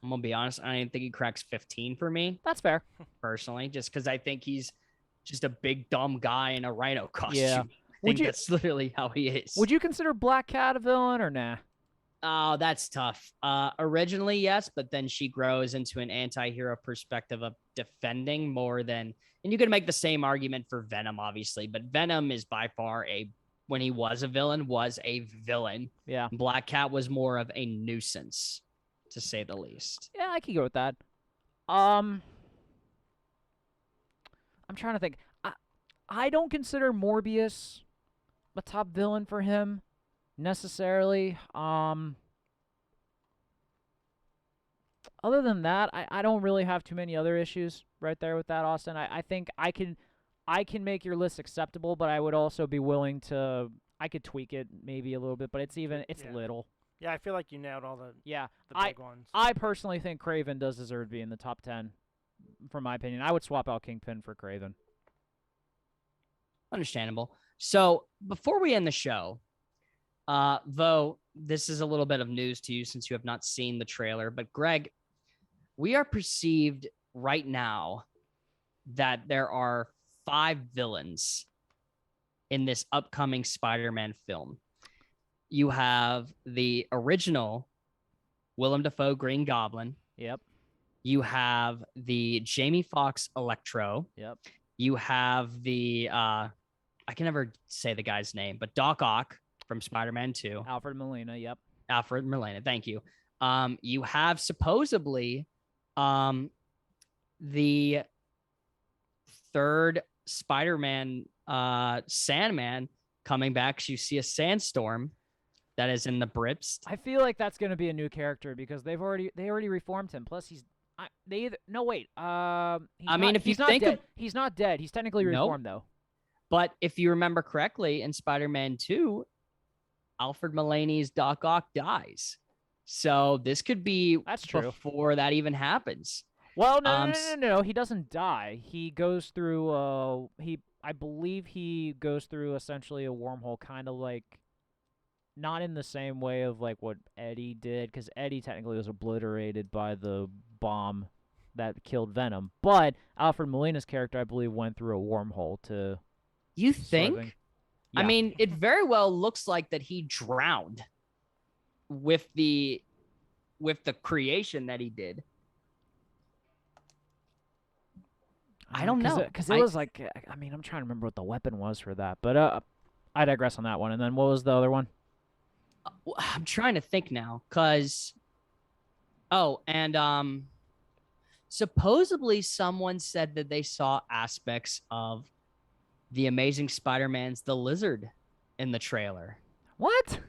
I'm gonna be honest. I don't even think he cracks 15 for me. That's fair. Personally, just because I think he's just a big dumb guy in a rhino costume. Yeah. I think that's literally how he is. Would you consider Black Cat a villain or nah? Oh, that's tough. Originally, yes, but then she grows into an anti-hero perspective of defending more than, and you could make the same argument for Venom, obviously, but Venom is by far when he was a villain. Yeah. Black Cat was more of a nuisance, to say the least. Yeah, I could go with that. I'm trying to think. I don't consider Morbius a top villain for him necessarily. Other than that, I don't really have too many other issues right there with that, Austin. I think I can make your list acceptable, but I would also be willing to. I could tweak it maybe a little bit, but it's little. Yeah, I feel like you nailed all the big ones. I personally think Kraven does deserve to be in the top 10, from my opinion. I would swap out Kingpin for Kraven. Understandable. So before we end the show, though this is a little bit of news to you since you have not seen the trailer, but Greg, we are perceived right now that there are 5 villains in this upcoming Spider-Man film. You have the original Willem Dafoe Green Goblin. Yep. You have the Jamie Foxx Electro. Yep. You have the I can never say the guy's name, but Doc Ock from Spider-Man 2. Alfred Molina, yep. Alfred Molina, thank you. You have supposedly the third Spider-Man Sandman coming back. So you see a sandstorm that is in the Brips. I feel like that's going to be a new character because they already reformed him. Plus he's if you think he's not dead. He's technically reformed though. But if you remember correctly, in Spider-Man 2, Alfred Mulaney's Doc Ock dies. So this could be before that even happens. Well, no. He doesn't die. He goes through I believe he goes through essentially a wormhole, kind of like, not in the same way of like what Eddie did, because Eddie technically was obliterated by the bomb that killed Venom. But Alfred Molina's character, I believe, went through a wormhole to. You think? Yeah. I mean, it very well looks like that he drowned with the creation that he did. I don't know. Because it was like, I mean, I'm trying to remember what the weapon was for that. But I digress on that one. And then what was the other one? I'm trying to think now. Because, supposedly someone said that they saw aspects of The Amazing Spider-Man's The Lizard in the trailer. What?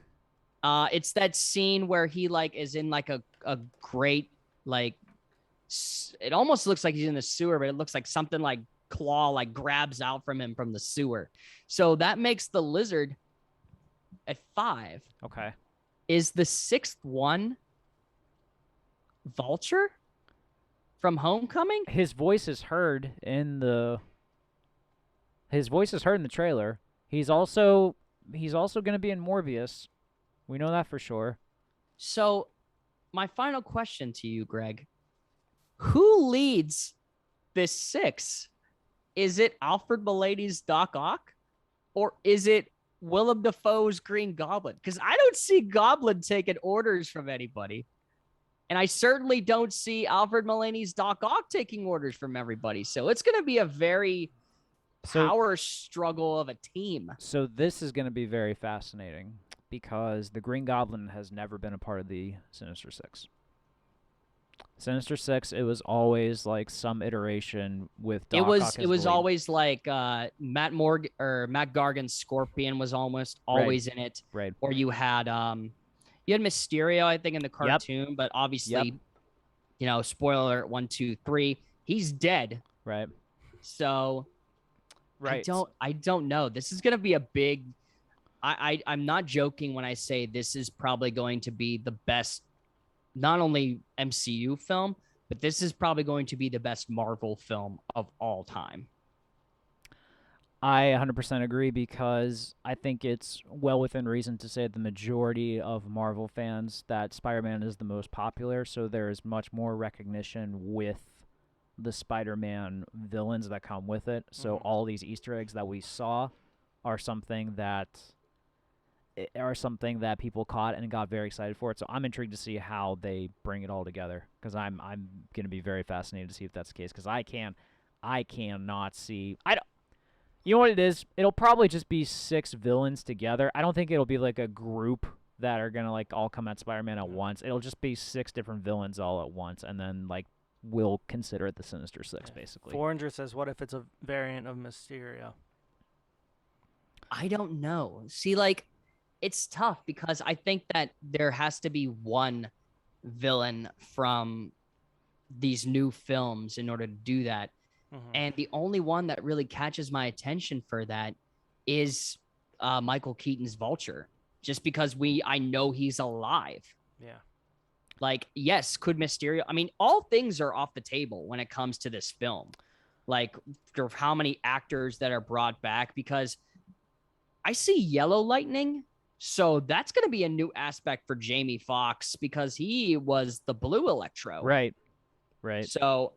It's that scene where he like is in like a great like it almost looks like he's in the sewer, but it looks like something like claw like grabs out from him from the sewer. So that makes the Lizard at 5. Okay. Is the 6th one Vulture from Homecoming? His voice is heard in the trailer. He's also going to be in Morbius. We know that for sure. So, my final question to you, Greg. Who leads this 6? Is it Alfred Mulaney's Doc Ock? or is it Willem Dafoe's Green Goblin? Because I don't see Goblin taking orders from anybody. And I certainly don't see Alfred Mulaney's Doc Ock taking orders from everybody. So it's going to be a very power struggle of a team. So this is going to be very fascinating because the Green Goblin has never been a part of the Sinister Six. Sinister Six, it was always like some iteration with Doc Ock. It was always like Matt Gargan's Scorpion was almost always in it. Right. Or you had Mysterio, I think, in the cartoon, but obviously, you know, spoiler alert, 1, 2, 3, he's dead. Right. So right. I don't know. This is gonna be a big I'm not joking when I say this is probably going to be the best, not only MCU film, but this is probably going to be the best Marvel film of all time. I 100% agree because I think it's well within reason to say the majority of Marvel fans that Spider-Man is the most popular, so there is much more recognition with the Spider-Man villains that come with it. So all these Easter eggs that we saw are something that people caught and got very excited for it. So I'm intrigued to see how they bring it all together because I'm going to be very fascinated to see if that's the case because I cannot see. You know what it is? It'll probably just be 6 villains together. I don't think it'll be like a group that are going to like all come at Spider-Man at once. It'll just be 6 different villains all at once and then like we'll consider it the Sinister Six basically. 400 says, what if it's a variant of Mysterio? I don't know. See, like, it's tough because I think that there has to be one villain from these new films in order to do that. And the only one that really catches my attention for that is Michael Keaton's Vulture, just because I know he's alive. Yeah. Like, yes, could Mysterio? I mean, all things are off the table when it comes to this film. Like, for how many actors that are brought back, because I see Yellow Lightning. So that's going to be a new aspect for Jamie Foxx because he was the Blue Electro. Right. Right. So,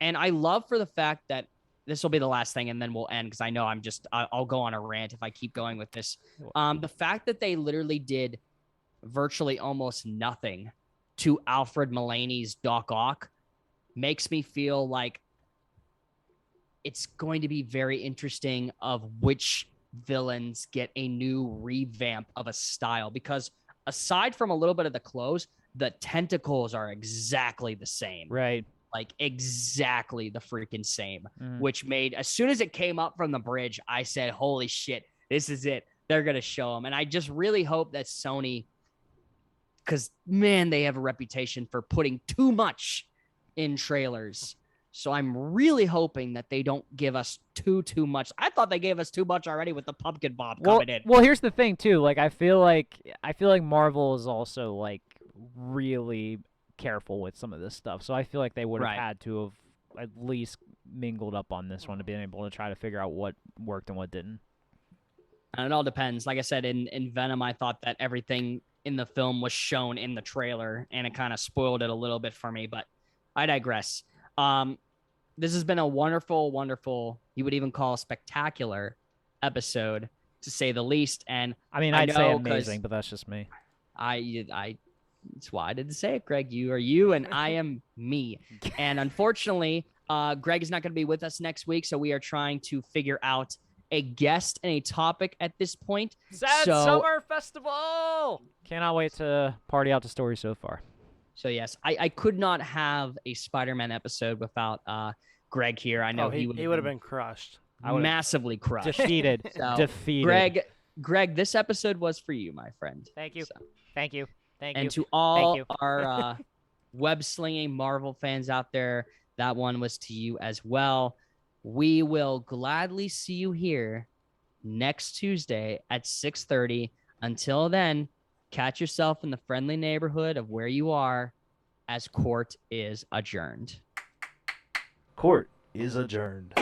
and I love for the fact that this will be the last thing and then we'll end because I know I'll go on a rant if I keep going with this. The fact that they literally did virtually almost nothing to Alfred Mulaney's Doc Ock makes me feel like it's going to be very interesting of which villains get a new revamp of a style, because aside from a little bit of the clothes, the tentacles are exactly the same. Right. Like exactly the freaking same, which made, as soon as it came up from the bridge, I said, holy shit, this is it. They're going to show them. And I just really hope that Sony, because man, they have a reputation for putting too much in trailers. So I'm really hoping that they don't give us too much. I thought they gave us too much already with the Pumpkin Bob coming in. Well, here's the thing too. Like I feel like Marvel is also like really careful with some of this stuff. So I feel like they would have had to have at least mingled up on this one to be able to try to figure out what worked and what didn't. And it all depends. Like I said, in Venom, I thought that everything in the film was shown in the trailer, and it kind of spoiled it a little bit for me, but I digress. This has been a wonderful, wonderful, you would even call spectacular episode, to say the least. And I mean, I'd say amazing, but that's just me. That's why I didn't say it, Greg. You are you, and I am me. And unfortunately, Greg is not going to be with us next week, so we are trying to figure out a guest and a topic at this point. Sad Summer Festival! Cannot wait to party out the story so far. So yes, I could not have a Spider-Man episode without Greg here. I know he would have been crushed. Massively crushed. Defeated. So, Defeated. Greg, this episode was for you, my friend. Thank you. So. Thank you. Thank you. And to all our web-slinging Marvel fans out there, that one was to you as well. We will gladly see you here next Tuesday at 6:30. Until then, catch yourself in the friendly neighborhood of where you are, as court is adjourned. Court is adjourned.